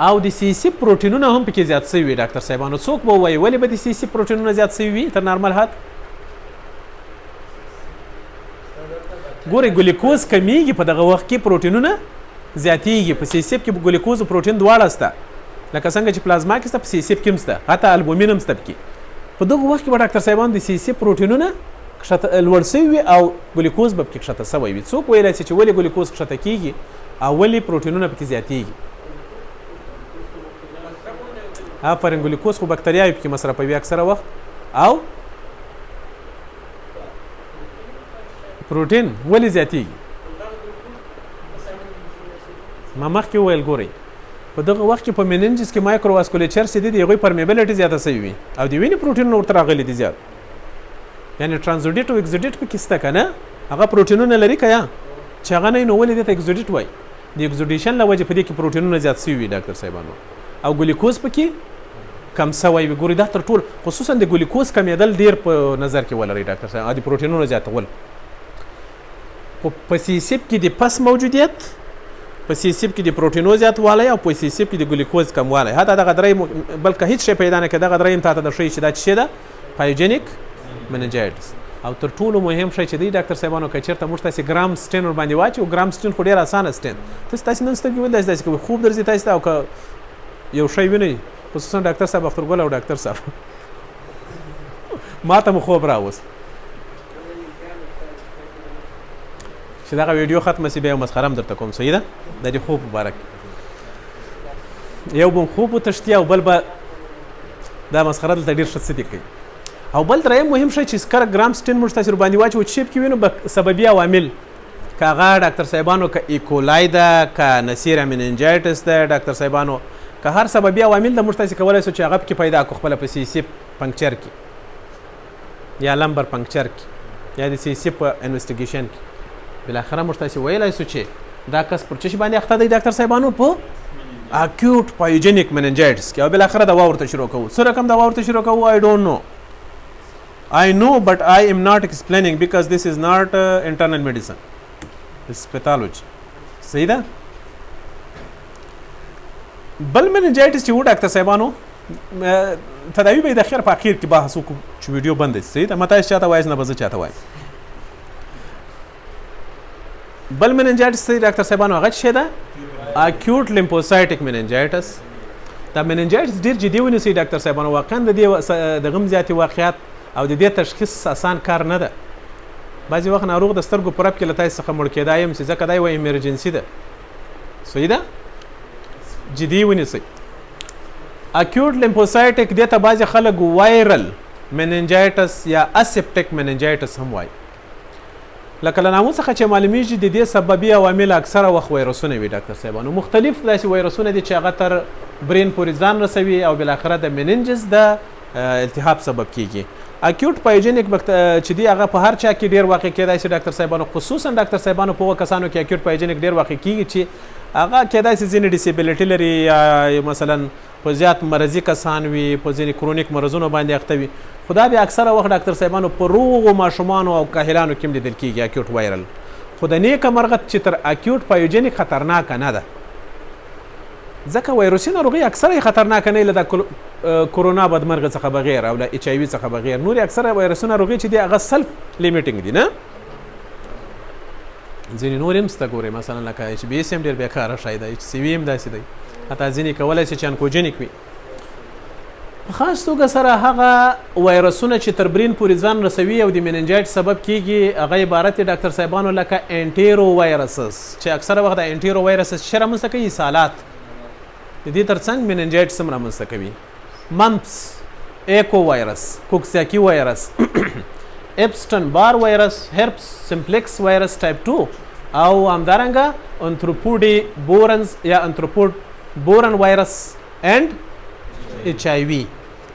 A: او د سی سیپ پروټینونه هم پکې زیات شوي وي ډاکټر صاحبانو. څوک به ووایي ولې به د سی سیپ پروټینونه زیات شوي وي تر نارمل حد؟ ګورئ ګلیکوز کمیږي په دغه وخت کې، پروټینونه زیاتیږي. په سی سیپ کې ګلیکوز او پروټین دواړه شته، لکه څنګه چې پلازما کې شته په سی سیپ کې هم شته، حتی البومین هم شته پکې. په دغه وخت کې به ډاکټر صاحبانو د سی سیپ پروټینونه لوړ شوي وي او ګلیکوز به پکې کښته شوی وي. څوک ویلی شي چې ولې ګلیکوز کښته کیږي او ولې پروټینونه پکې زیاتیږي؟ آفرین، ګلیکوز خو بکتریاوې پکې مصرفوي اکثره وخت، او پروټین ولې زیاتیږي؟ ما مخکې وویل ګورئ په دغه وخت کې په میننجس کې مایکرو واسکولیچر چې دی د هغوی پرمیبلیټي زیاته شوي وي او د وینې پروټینونه ورته راغلي دي زیات، یعنې ټرانزوډیټ او اکزوډیټ پکې شته که نه؟ هغه پروټینونه لري که یا چې هغه نه نو ولې دې ته اکزوډیټ وایي؟ د اکزوډیشن له وجې په دې کې پروټینونه زیات شوي وي ډاکټر صاحبانو، او ګلیکوز پکې کم شوی وي. ګورئ دا تر ټولو خصوصا د ګلیکوز کمیدل ډېر په نظر کې ولرئ ډاکټر صاحب، او د پروټینونو زیاتول. په سی سیپ کې د پس موجودیت، په سی سیپ کې د پروټینو زیاتوالی او په سی سیپ کې د ګلیکوز کموالی. حتی دغه درې بلکې هیڅ شی پیدا نه کړي. دغه درې هم تاته درښیي چې دا څه شی ده؟ پایوجینیک میننجایټس. او تر ټولو مهم شی چې دی ډاکټر صاحبانو که چېرته موږ تاسې ګرام سټین ورباندې واچوو، ګرام سټین خو ډېر اسانه سټین، تاسې نن سترګې ولې داسې کوئ، خوب درځي تاسې ته، او که یو شی وینئ خصوصا ډاکټر صاحب اخترګل او ډاکټر صاحب ما ته مو خوب راوست چې دغه ویډیو ختمه سي بیا یو مسخره هم درته کوم. صحیح ده؟ د دې خوب مبارک یو به خوب وتښتي او بل به دا مسخره دلته ډېر ښه څه دي کوي. او بل دریم مهم شی چې کله ګرامسټین موږ تاسې ورباندې واچوو چې شیپ کې وینو به سببي عوامل که هغه ډاکټر صاحبانو که ایکولای ده که نسیره مننجایټس ده ډاکټر صاحبانو که هر سببي عوامل ده موږ تاسې کولی سو چې هغه پکې پیدا کړو خپله په سی سی پنکچر کې یا لمبر پنکچر کې یا د سی سی په انویسټیګیشن کې بالاخره موږ تاسې ویلی سو چې دا کس پر څه شي باندې اخته دی ډاکټر صاحبانو په acute pyogenic meningitis کې او بالاخره دوا ورته شروع کوو. څه رقم دوا ورته شروع کوو I don't know. I know but I am not explaining because this is not internal medicine. This is pathology. صحیح ده؟ بل meningitis چې و ډاکټر صاحبانو تداوی به یې د خیر په اخر کې بحث وکړو چې ویډیو بند دی. صحیح ده؟ ما تاسې چاته وایاست نه به زه چاته وایم. بل meningitis دی ډاکټر صاحبانو هغه څه ده؟ acute lymphocytic meningitis. دا meningitis ډیر جدي ونیسئ ډاکټر صاحبانو. واقعا د دې د غم زیاتې واقعیات او د دې تشخیص اسان کار نه ده. بعضې وخت ناروغ د سترګو په رپ کې له تاسې څخه مړ کېدای هم چې ځکه دا یوه ایمرجنسي ده. صحیح ده؟ جدي ونیسئ. acute lymphocytic دې ته بعضې خلک وایرل meningitis یا aseptic meningitis هم وایي. لکه له نامو څخه چې معلومیږي د دې سببي عوامل اکثره وخت ویروسونه وي ډاکټر صاحبانو. مختلف داسې ویروسونه دي چې هغه تر برین پورې ځان رسوي او بالاخره د مننجز د التهاب سبب کیږي. اکیوټ پایوجینیک چې دی هغه په هر چا کې ډیر واقع کېدای شي ډاکټر صاحبانو، خصوصا ډاکټر صاحبانو په هغو کسانو کې اکیوټ پایوجینیک ډیر واقع کیږي چې هغه کېدای شي ځینې ډیسیبلیټي لري یا مثلا په زیات مرضي کسان وي، په ځینې کرونیک مرضونو باندې اخته وي. خو دا بیا اکثره وخت ډاکټر صاحبانو په روغو ماشومانو او کاهلانو کې هم لیدل کېږي اکیوټ وایرل. خو د نیکه مرغه چې تر اکیوټ پایوجینیک خطرناکه نه ده، ځکه ویروسي ناروغي اکثره خطرناکه نه له د کرونا بدمرغه څخه بغیر او له ایچ آی وي څخه بغیر. نور اکثره ویروسي ناروغي چې دي هغه سلف لیمیټینګ دي، نه ځینې نور هم شته ګورئ، مثلا لکه ایچ بي ایس هم ډېر بیکاره شی دی، ایچ سی وي هم داسې دی، حتی ځینې کولی شي چې انکوجینیک وي. په خاص توګه سره هغه ویروسونه چې تر برین پورې ځان رسوي او د مننجایټ سبب کیږي هغه عبارت دی ډاکټر صاحبانو لکه انټیرو وایرسز، چې اکثره وخت د انټیرو وایرسز څه رامنځته کوي؟ اسهالات. د دې ترڅنګ مننجایټس هم رامنځته کوي. ممپس، ایکو وایرس، کوکساکی وایرس، اپسټن بار وایرس، هرپس سمپلیکس وایرس ټایپ 2 او همدارنګه انتروپوډي بورنز یا انتروپوډ بورن وایرس اینڈ ایچ آی وي.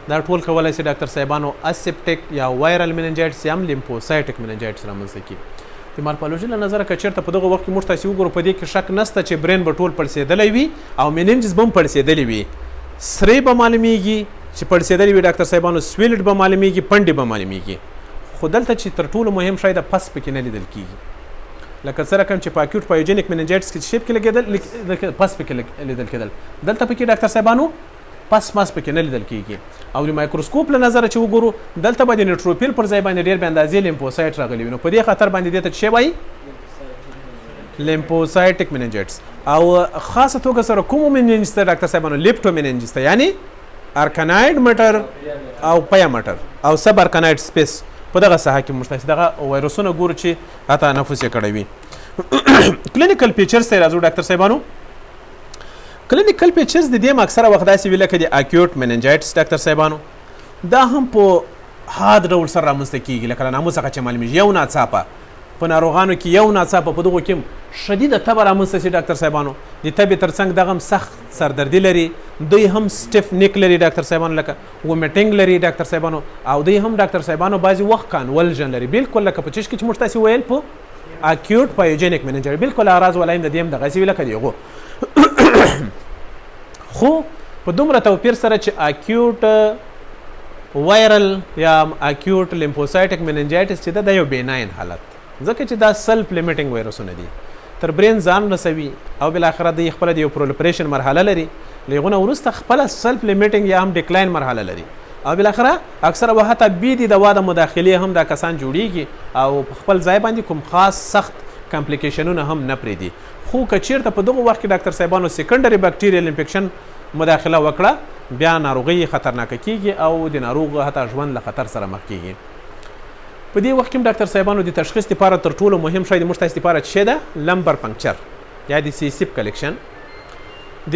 A: دا ټول کولی شي ډاکټر صاحبانو اسپټیک یا وایرل مننجایټس یا هم لیمفوسایټک مننجایټس رامنځته کړي. د مارپالوژي له نظره که چېرته په دغه وخت کې موږ تاسې وګورو په دې کې شک نشته چې برین به ټول پړسېدلی وي او مننجز به هم پړسېدلی وي، سرې به معلومیږي چې پړسېدلی وي ډاکټر صاحبانو، سویلډ به معلومیږي، پنډې به معلومیږي. خو دلته چې تر ټولو مهم شی د پس پکې نه لیدل کېږي. لکه څه رقم چې په اکیوټ پایوجینیک مننجایټس کې شیپ کې لګېدل، پس پکې لیدل کېدل، دلته پکې ډاکټر صاحبانو پس پکې نه لیدل کېږي. او د مایکروسکوپ له نظره چې وګورو دلته به د نیوټروفیل پر ځای باندې ډېر بې اندازې لیمفوسایټ راغلي وي. نو په دې خطر باندې دې ته څه وایي؟ لیمفوسایټک مننجایټس. او خاصه توګه سره کومو مننجایټس ته ډاکټر صاحبانو؟ لیپټو مننجایټس ته، یعنی ارکنایډ مټر او پیا مټر او سب ارکنایډ سپیس. په دغه ساحه کې موږ تاسې دغه وایروسونه ګورو چې حتی نفوس یې کړی وي. کلینیکل پیچرز ته راځو ډاکټر صاحبانو. کلینیکل پیچرز د دې هم اکثره وخت داسې وي لکه د اکیوټ مننجایټس ډاکټر صاحبانو. دا هم په حاد ډول سره رامنځته کېږي، لکه له نامو څخه چې معلومیږي یو ناڅاپه په ناروغانو کې یو ناڅاپه په دغو کې هم شدیده تبه رامنځته شي ډاکټر صاحبانو. د تبې تر څنګ دغه هم سخت سردردي لري، دوی هم سټیف نیک لري ډاکټر صاحبانو، لکه ومیټینګ لري ډاکټر صاحبانو، او دوی هم ډاکټر صاحبانو بعضې وخت کانولژن لري، بالکل لکه په چشت کې چې موږ تاسې ویل په اکیوټ پایوجینیک مننجایټس، بالکل اعراض ولایم د دې هم دغسې وي لکه د هغو. خو په دومره توپیر سره چې اکیوټ وایرل یا اکیوټ لیمفوسایټک مننجایټس چې دا یو بیناین حالت، ځکه چې دا سلف لیمیټینګ وایروسونه دي، تر برین ځان رسوي او بالاخره د خپله د یو پرولیفریشن مرحله لري، له هغو نه وروسته خپله سلف لیمیټینګ یا هم ډیکلاین مرحله لري او بالاخره اکثره وخت حتی بې د دوا د مداخلې هم دا کسان جوړیږي او په خپل ځای باندې کوم خاص سخت کمپلیکیشنونه هم نه پرېږدي. خو که چېرته په دغه وخت کې ډاکټر صاحبانو سیکنډري بکټیریل انفیکشن مداخله وکړه بیا ناروغي خطرناکه کیږي او د ناروغ حتی ژوند له خطر سره مخ کیږي. په دې وخت کې ډاکټر صاحبانو د تشخیص لپاره تر ټولو مهم شی د موږ تاسو لپاره څه ده لمبر پنکچر یا د سی سیپ کلیکشن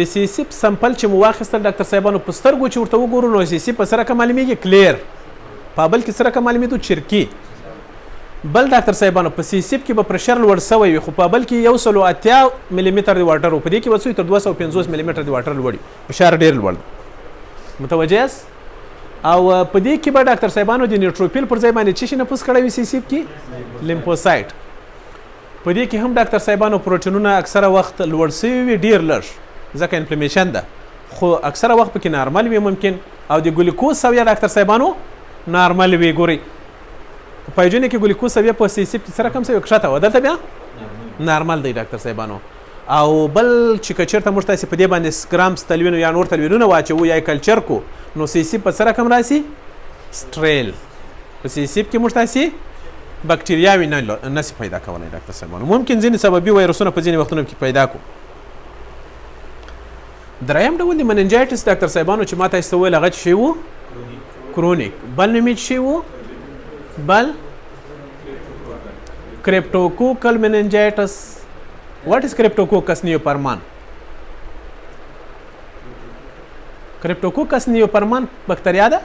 A: د سی سیپ سمپل چې مو واخیستل ډاکټر صاحبانو په سترګو چې ورته وګورو نو سی سیپ په سره که معلومیږي کلیر په بل کې سره که معلومېدو چرکي بل ډاکټر صاحبانو په سی سیپ کې به پرشر لوړ سوی وي خو په بل کې 180 ملي متر د واټر په دې کې به تر 250 ملي متر د واټر لوړ فشار ډېر لوړ متوجه یاست او په دې کې به ډاکټر صاحبانو د نیوټروفیل پر ځای باندې څه شي نفوذ کړی وي سی سیپ کې لیمفوسایت په دې کې هم ډاکټر صاحبانو پروټینونه اکثره وخت لوړ سوي وي ډېر لږ ځکه انفلمیشن ده خو اکثره وخت پکې نارمل وي ممکن او د ګلوکوز سویه ډاکټر صاحبانو نارمل وي ګورئ په یوجنې کې ګلوکوز سویه په سی سیپ کې سره کم سوی کښته وه دلته بیا نارمل دی ډاکټر صاحبانو او بل چې که چېرته موږ تاسې په دې باندې ګرامس تلوین یا نور تلوینونه واچوو یا کلچر کو نو سی سیپ په سره کم راسي سټریل په سی سیپ کې موږ تاسې بکټریاوې نسي پیدا کولی ډاکټر صاحبانو ممکن ځینې سببي وایرسونه په ځینې وختونو کې پیدا کړو دریم ډول د مننجایټس ډاکټر صاحبانو چې ما تاسو ته وویل هغه څه شی و کرونیک بل نوم یې څه شی و بل کرپټوکوکل مننجایټس what is cryptococcus neoperman cryptococcus neoperman bacteria ده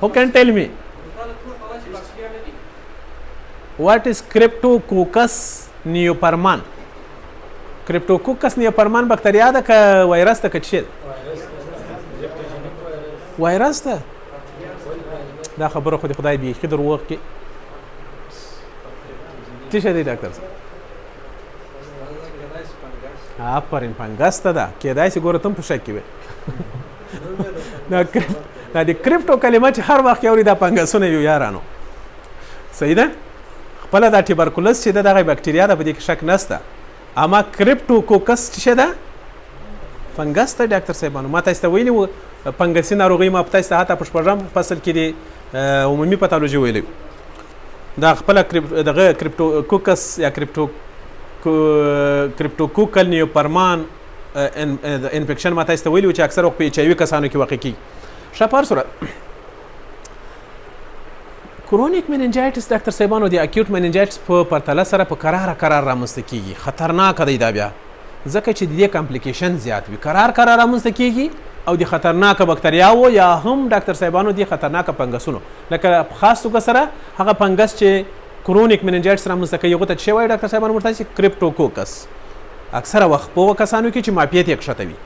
A: who can tell me what is cryptococcus neoperman cryptococcus neoperman bacteria ده که وایرس ده که چی وایرس ده دا خبره خو د خدای بیخي دروغ کې څه شی دی ډاکټر آفرین فنګس ته ده کېدای شي ګوره ته هم په شک کې وې دا د کرپټو کلمه چې هر وخت اوري دا فنګسونه یو یارانو صحیح ده خپله دا ټیبرکولس چې ده دغه بکټریا ده په دې کې شک نسته اما کرپټوکوکس څه شی ده فنګس ته ډاکټر صاحبانو ما تاسو ته ویلي وو فنګسي ناروغي ما په تاسو ته حتی په شپږم فصل کې د عمومي پاتالوژي ویلي دا خپله دغه کرپټوکوکس یا کرپټوکوکل نیوپرمان انفیکشن ما تاسو ته ویلي وو چې اکثر وخت په ایچ آی وي کسانو کې واقع کېږي ښه په هر صورت کرونیک مننجایټس ډاکټر صاحبانو د اکیوټ مننجایټس په پرتله سره په کرار رامنځته کېږي خطرناکه دی دا بیا ځکه چې د دې کمپلیکیشن زیات وي کرار رامنځته کېږي او د خطرناکه بکتریاوو یا هم ډاکټر صاحبانو د خطرناکه فنګسونو لکه خاص توګه سره هغه فنګس چې کرونیک مننجایټس رامنځته کوي هغه ته څه وایي ډاکټر صاحبانو ورته کرپټوکوکس اکثره وخت په هغو کسانو کې چې ماپیت یې کښته وي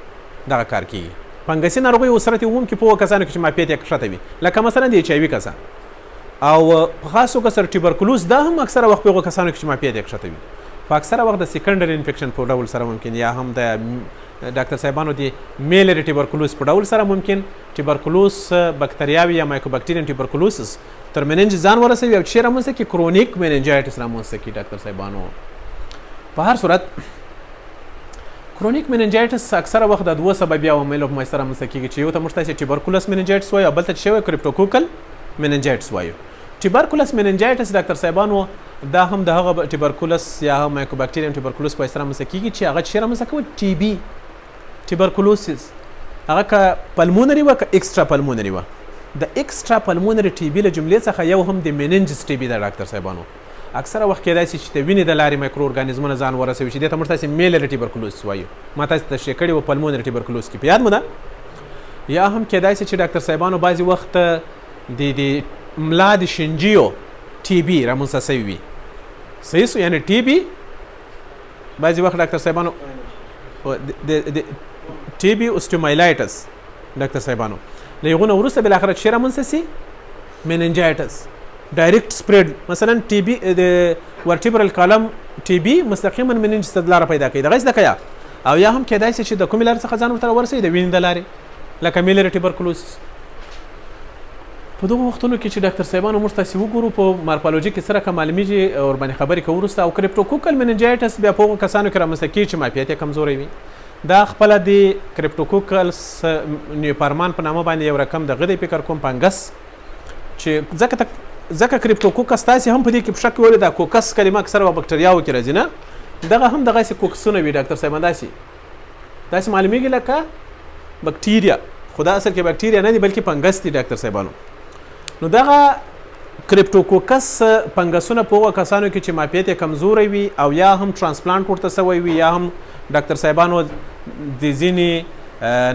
A: دغه کار کېږي فنګسي ناروغۍ وسرت عموم کې په هغو کسانو کې چې ماپیت یې کښته وي لکه مثلا د ایچ آی وي کسان او په خاص توګه سره ټیبرکلوز دا هم اکثره وخت په هغو کسانو کې چې ماپیت یې کښته وي په اکثره وخت د سیکنډري انفیکشن په ډول سره ممکن یا هم د ډاکټر صاحبانو د میلري ټیبرکلوز په ډول سره ممکن ټیبرکلوز بکتریاوي یا مایکوبکټیریم ټیبرکلوسس تر مننج ځان ورسوي او چې رامنځته کړي کرونیک مننجایټس رامنځته کړي ډاکټر صاحبانو په هر صورت کرونیک مننجایټس اکثره وخت د دوه سببي عواملو په منځ رامنځته کېږي چې یو ته موږ تاسې ټیبرکلوس مننجایټس وایو او بل ته چې وایو کرپټوکوکل مننجایټس وایو ټیبرکلوس مننجایټس ډاکټر صاحبانو دا هم د هغه ټیبرکلوس یا هم مایکوبکټیریم ټیبرکلوس په اسره رامنځته کېږي چې هغه چې رامنځته کوي ټي بي ټیبرکلوسس هغه که پلمونري وه که اکسټرا پلمونري وه د اکسټرا پلمونري ټي بي له جملې څخه یو هم د مننجس ټي بي ده ډاکټر صاحبانو اکثره وخت کېدای شي چې د وینې د لارې مایکرو ارګانیزمونه ځان ورسوي چې دې ته موږ تاسې میلري ټیبرکلوس وایو ما تاسې تشریح کړې وه پلمونري ټیبرکلوس کې په یاد مو ده یا هم کېدای شي چې ډاکټر صاحبانو بعضې وخت د ملا د شنجیو ټي بي رامنځته سوي وي صحیح سو یعنې ټي بي بعضې وخت ډاکټر صاحبانو د ټي بي اوسټیومایلایټس ډاکټر صاحبانو له هغو نه وروسته بالاخره چې رامنځته سي مننجایټس ډایرکټ سپریډ مثلا ټي بي د ورټیبرل کالم ټي بي مستقیما مننجس ته لاره پیدا کوي دغه زده کیا او یا هم کېدای شي چې د کومې لارې څخه ځان ورته ورسوي د وینې د لارې لکه میلري ټیبرکلوسس په دغو وختونو کې چې ډاکټر صاحبانو موږ تاسې وګورو په مارپالوژي کې سره که معلومیږي ورباندې خبرې کوو وروسته او کرپټوکوکل مننجایټس بیا په هغو کسانو کې رامنځته کېږي چې ماپیت یې کمزوری وي دا خپله د کرپټوکوکلس نیوپرمان په نامه باندې یو رقم دغه دی فکر کوم فنګس چې ځکه کرپټوکوکس تاسې هم په دې کې په شک ولې دا کوکس کلمه اکثره په بکټریاوو کې راځي نه دغه هم دغسې کوکسونه وي ډاکټر صاحبان داسې معلومیږي لکه بکټیریا خو دا اصل کې بکټیریا نه دي بلکې فنګس دي ډاکټر صاحبانو نو دغه کریپټوکوکس فنګسونه په هغو کسانو کې چې معافیت یې کمزوری وي او یا هم ترانسپلانټ ورته سوی وي یا هم ډاکټر صاحبانو د ځینې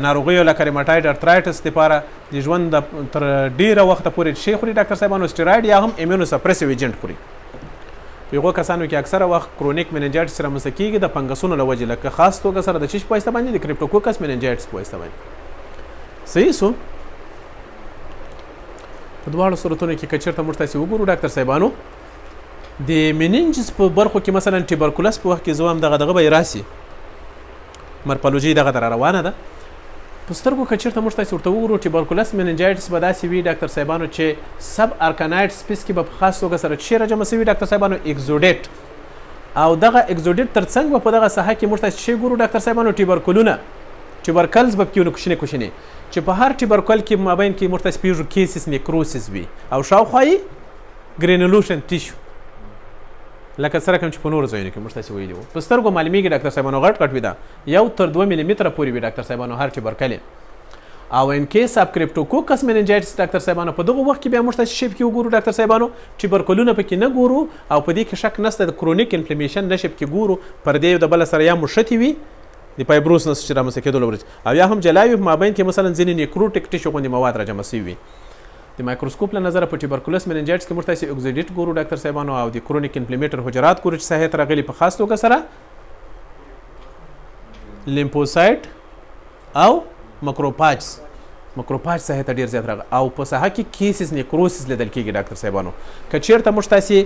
A: ناروغیو لکه ریماټاید ارترایټس دپاره د ژوند تر ډیره وخته پورې شی خوري ډاکټر صاحبانو سټیراید یا هم ایمیونو سپریسیو ایجنټ خوري. په هغو کسانو کې اکثره وخت کرونیک مننجایټس رامنځته کیږي د فنګسونو له وجې، لکه خاص توګه سره د چیش په واسطه باندې د کریپټوکوکس مننجایټس په واسطه باندې. صحیح سو په دواړو صورتونو کې که چېرته موږ تاسې وګورو ډاکټر صاحبانو د مننجز په برخو کې مثلا ټیبرکولس په وخت کې زه هم دغه به یې راسي مرپلوجي دغه در روانه ده. په سترګو که چېرته موږ تاسې ورته وګورو ټیبرکولس مننجایټس به داسې وي ډاکټر صاحبانو چې سب ارکانایډ سپیس کې به په خاص توګه سره چیرې جمع شوي ډاکټر صاحبانو اکزوډیټ، او دغه اکزوډیټ تر څنګ به په دغه ساحه کې موږ تاسې شی ګورو ډاکټر صاحبانو ټیبرکلونه ټیبرکلز به پکې کوچني کوچني چې په هر ټیبرکل کې مابین کې موږ تاسې پیژو کیسس نیکروسس وي او شاوخوا یې ګرینولوشن ټیشو لکه سره کوم چې په نورو ځایونو کې موږ تاسې ویلي وو. په سترګو معلومیږي ډاکټر صاحبانو غټ غټ وي دا 1 تر 2 ملي متره پورې وي ډاکټر صاحبانو هر ټیبرکل. او ان کیس اف کریپټوکوکس مننجایټس ډاکټر صاحبانو په دغه وخت کې بیا موږ تاسې شی پکې وګورو ډاکټر صاحبانو ټیبرکلونه پکې نه ګورو او په دې کې شک نشته د کرونیک انفلمیشن نه شی پکې ګورو، پر دې یو د بل سره یا مشتي وي د فایبروسنس چې رامنځته کېدو لپاره او یا هم جلاوي په مابین کې مثلا ځینې نیکروټیک ټیشو غوندې مواد راجمع شوي وي. د مایکروسکوپ له نظره په ټیبرکولس مننجایټس کې موږ تاسې اکزوډیټ ګورو ډاکټر صاحبانو او د کرونیک انفلمیټر حجرات ګورو چې ساحې ته راغلي په خاص توګه سره لیمفوسایټ او مکروپاجز ساحې ته ډېر زیات راغلی او په ساحه کې کیسز نیکروسس لیدل کېږي ډاکټر صاحبانو. که چېرته موږ تاسې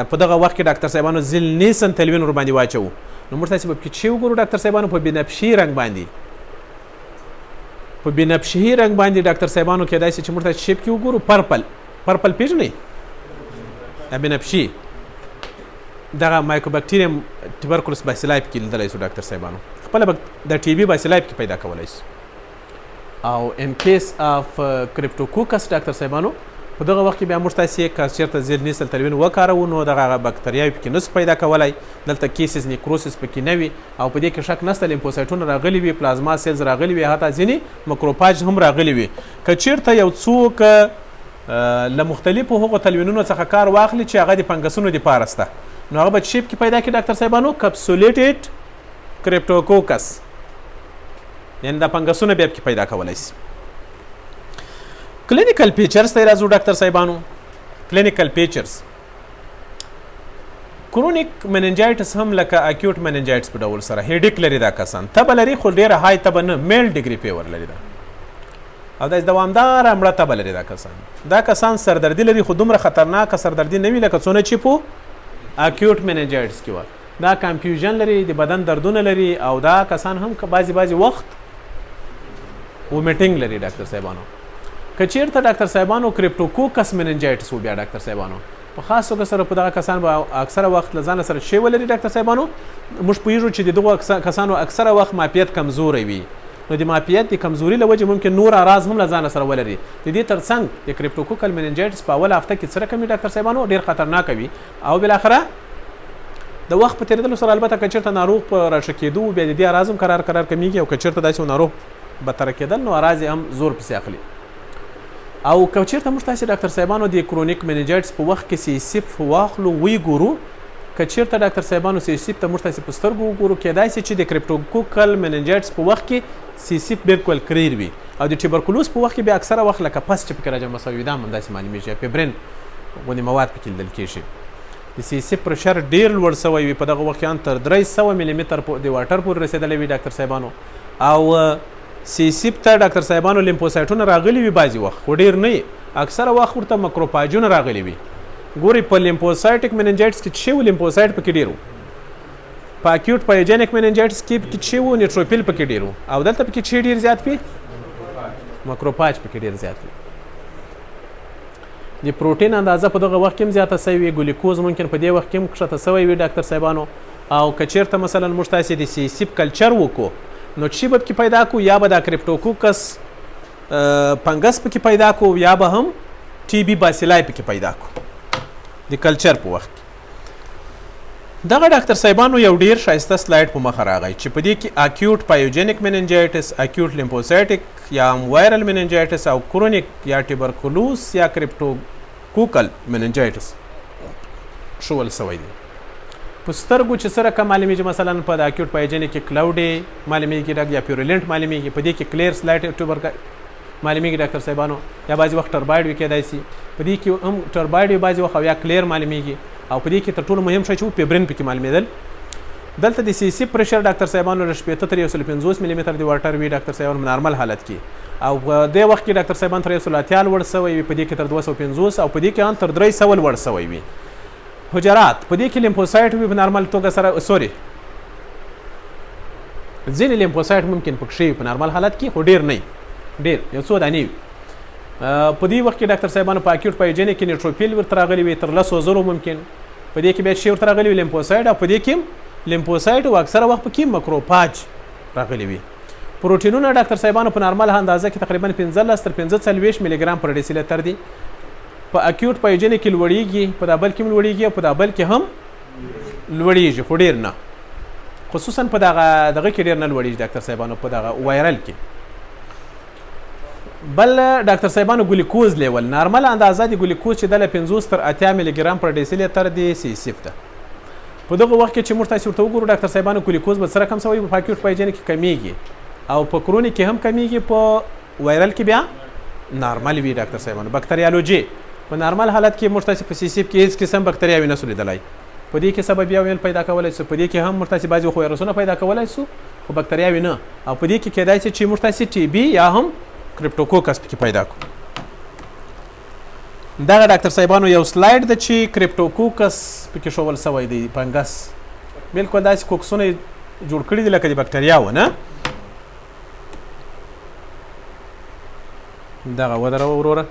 A: په دغه وخت کې ډاکټر صاحبانو زیلنیسن تلوین ورباندې واچوو نو موږ تاسې به پکې چې وګورو ډاکټر صاحبانو په بنفشي رنګ باندې ډاکټر صاحبانو کېدای شي چې موږ تاسې شی پکې وګورو پرپل پېژنئ بنفشي دغه مایکروبکټیریم ټیبرکولس باسیلای پکې لیدلی شو ډاکټر صاحبانو، خپله به د ټي بي باسیلای پکې پیدا کولی شي. او ان کیس اف کریپټوکوکس ډاکټر صاحبانو په دغه وخت کې بیا موږ تاسې که چېرته زیلنیسل تلوین وکاروو نو دغه بکتریاوې پکې نسو پیدا کولی، دلته کیسز نیکروسس پکې نه وي او په دې کې شک نشته لیمفوسایټونه راغلي وي، پلازما سیلز راغلي وي، حتی ځینې مکروپاج هم راغلي وي. که چېرته یو څوک له مختلفو هغو تلوینونو څخه کار واخلي چې هغه د فنګسونو دپاره سته نو هغه به شیپ کې پیدا کړي ډاکټر صاحبانو کپسولیټډ کریپټوکوکس، یعنې دا فنګسونه بیا پکې پیدا کولی شي. کلینیکل فیچرز ته راځو ډاکټر صاحبانو. کلینیکل فیچرز کرونیک مننجایټس هم لکه اکیوټ مننجایټس په ډول سره هیډیک لري دا کسان، تبه لري خو ډېره های تبه نه، میل ډیګري فیور لري دا او دا دوامداره مړه تبه لري دا کسان سردردي لري خو دومره خطرناکه سردردي نه وي لکه څونه چې په اکیوټ مننجایټس کې وه. دا کنفیوژن لري، د بدن دردونه لري او دا کسان هم بعضې وخت ومیټینګ لري ډاکټر صاحبانو. که چېرته ډاکټر صاحبانو کریپټوکوکس مننجایټس و بیا ډاکټر صاحبانو په خاص توګه سره په دغه کسان به اکثره وخت له ځانه سره شی ولري ډاکټر صاحبانو. موږ پوهېږو چې د دغو کسانو اکثره وخت معافیت کمزوری وي نو د معافیت د کمزوري له وجې ممکن نور اعراض هم له ځانه سره ولري. د دې تر څنګ د کریپټوکوکل مننجایټس په اوله هفته کې څه رقم وي ډاکټر صاحبانو ډېر خطرناکه وي او بالاخره د وخت په تېرېدلو سره البته که چېرته ناروغ په راشه کېدو بیا د دې اعراض هم قرار کمیږي او که چېرته داسې ناروغ بدتره کېدل نو اعراض یې هم زور پسې اخلي. او که چېرته موږ تاسې ډاکټر صاحبانو د کرونیک مننجایټس په وخت کې سیسیف واخلو وی ګورو، که چېرته ډاکټر صاحبانو سیسیف ته موږ تاسې په سترګو وګورو کېدای شي چې د کریپټوکوکل مننجایټس په وخت کې سیسیف بالکل کریر وي او د ټیبرکلوز په وخت کې بیا اکثره وخت لکه پس چې پکې راجمع شوي وي دا هم همداسې معلومېږي، فیبرین غوندې مواد پکې لیدل کېږي. د سیسیف پرشر ډېر لوړ شوی وي په دغه وخت کې تر 300 ملي متر د واټر پورې رسېدلی وي ډاکټر صاحبانو. او سیسیف ته ډاکټر صاحبانو لیمفوسایټونه راغلي وي بعضې وخت خو ډېر نه، اکثره وخت ورته مکروپاجونه راغلي وي. ګورئ په لیمفوسایټک مننجایټس کې چې و لیمفوسایټ پکې ډېر و، په اکیوټ پایوجینیک مننجایټس کې چې و نیټروفیل پکې ډېر و او دلته پکې چې ډېر زیات وي مکروپاج پکې ډېر زیات وي. د پروټین اندازه په دغه وخت کې هم زیاته سوې وي، ګلیکوز ممکن په دې وخت کې هم کښته سوی وي ډاکټر صاحبانو. او که چېرته مثلا موږ تاسې د سیسیف کلچر وکړو نو چې به پکې پیدا کړو یا به دا کریپټوکوکس فنګس پکې پیدا کړو یا به هم ټي بي باسیلای پکې پیدا کړو د کلچر په وخت کې. دغه ډاکټر صاحبانو یو ډیر ښایسته سلایډ په مخه راغی چې په دې کې اکیوټ پایوجینیک مننجایټس، اکیوټ لیمفوسایټک یا وایرل مننجایټس او کرونیک یا ټیبرکلوز یا کوکل مننجایټس ښول سوی دی. په سترګو چې څه رقم معلومیږي مثلا په د اکیوټ پایجنیک کلاوډي معلومیږي یا پیورولنټ معلومیږي، په دې کې کلیر سلایټ ټیوبر معلومیږي ډاکټر صاحبانو، یا بعضې وخت ټربایډ وي کیدای شي، په دې کې هم ټربایډ وي بعضې وخت او یا کلیر معلومیږي، او په دې کې تر ټولو مهم شی چې پیبرین پکې معلومېدل. دلته د سی سی پریشر ډاکټر صاحبانو له 80 تر 150 ملي متر د واټر وي ډاکټر صاحبانو نارمل حالت کې، او په دې وخت کې ډاکټر صاحبان تر 180 لوړ سوی وي، په دې کې تر 250 او په دې کې هم تر 300 لوړ سوی وي. حجرات په دې کې لیمفوسایټ وي په نارمل توګه سره سوري ځینې لیمفوسایټ ممکن پکې شي په نارمل حالت کې، خو ډېر نه ډېر یو څو دانې وي. په دې وخت کې ډاکټر صاحبانو په اکیوټ پایجنیک کې نیوټروفیل ورته راغلي وي تر 100,000 ممکن، په دې کې بیا شی ورته راغلي وي لیمفوسایټ، او په دې کې لیمفوسایټ او اکثره وخت پکې مکروفاج راغلي وي. پروټینونه ډاکټر صاحبانو په نارمل اندازه کې تقریبا 15 تر 45 ملي ګرام پر ډیسیلیټر دي. په اکیوټ پایجنیک کې لوړیږي، په دا بل کې لوړیږي، په دا بل کې هم لوړیږي، خو ډېر نه، خصوصا په دغه کې ډېر نه لوړیږي ډاکټر صاحبانو په دغه وایرل کې. بل ډاکټر صاحبانو ګلوکوز لیول نارمل اندازه د ګلوکوز چې د 50 تر 80 ملي ګرام پر ډیسیلیټر دی سی سیف ده. په دغه وخت کې چې موږ تاسو ورته وګورو ډاکټر صاحبانو ګلوکوز به سره کم سوی په اکیوټ پایجنیک کې کمیږي، او په کرونیک کې هم کمیږي، په وایرل کې بیا نارمل وي ډاکټر صاحبانو. بکټریالوجي په نارمل حالت کې موږ تاسو په سی سیف کې هیڅ قسم بکټریاوي نه لیدلای، په دې کې سببیاوي پیدا کولای شو، په دې کې هم موږ تاسو بعضي خو ویروسونه پیدا کولای شو خو بکټریاوي نه، او په دې کې کېدای شي چې موږ تاسو ټي بي یا هم کرپټوکوکس پکې پیدا کړو. دغه ډاکټر صاحبانو یو سلاید د چې کرپټوکوکس پکې شول سوی دی، فنګس بالکل داسې کوکسونه جوړ کړي دي لکه د بکټریاو نه. دغه ودروه وروره.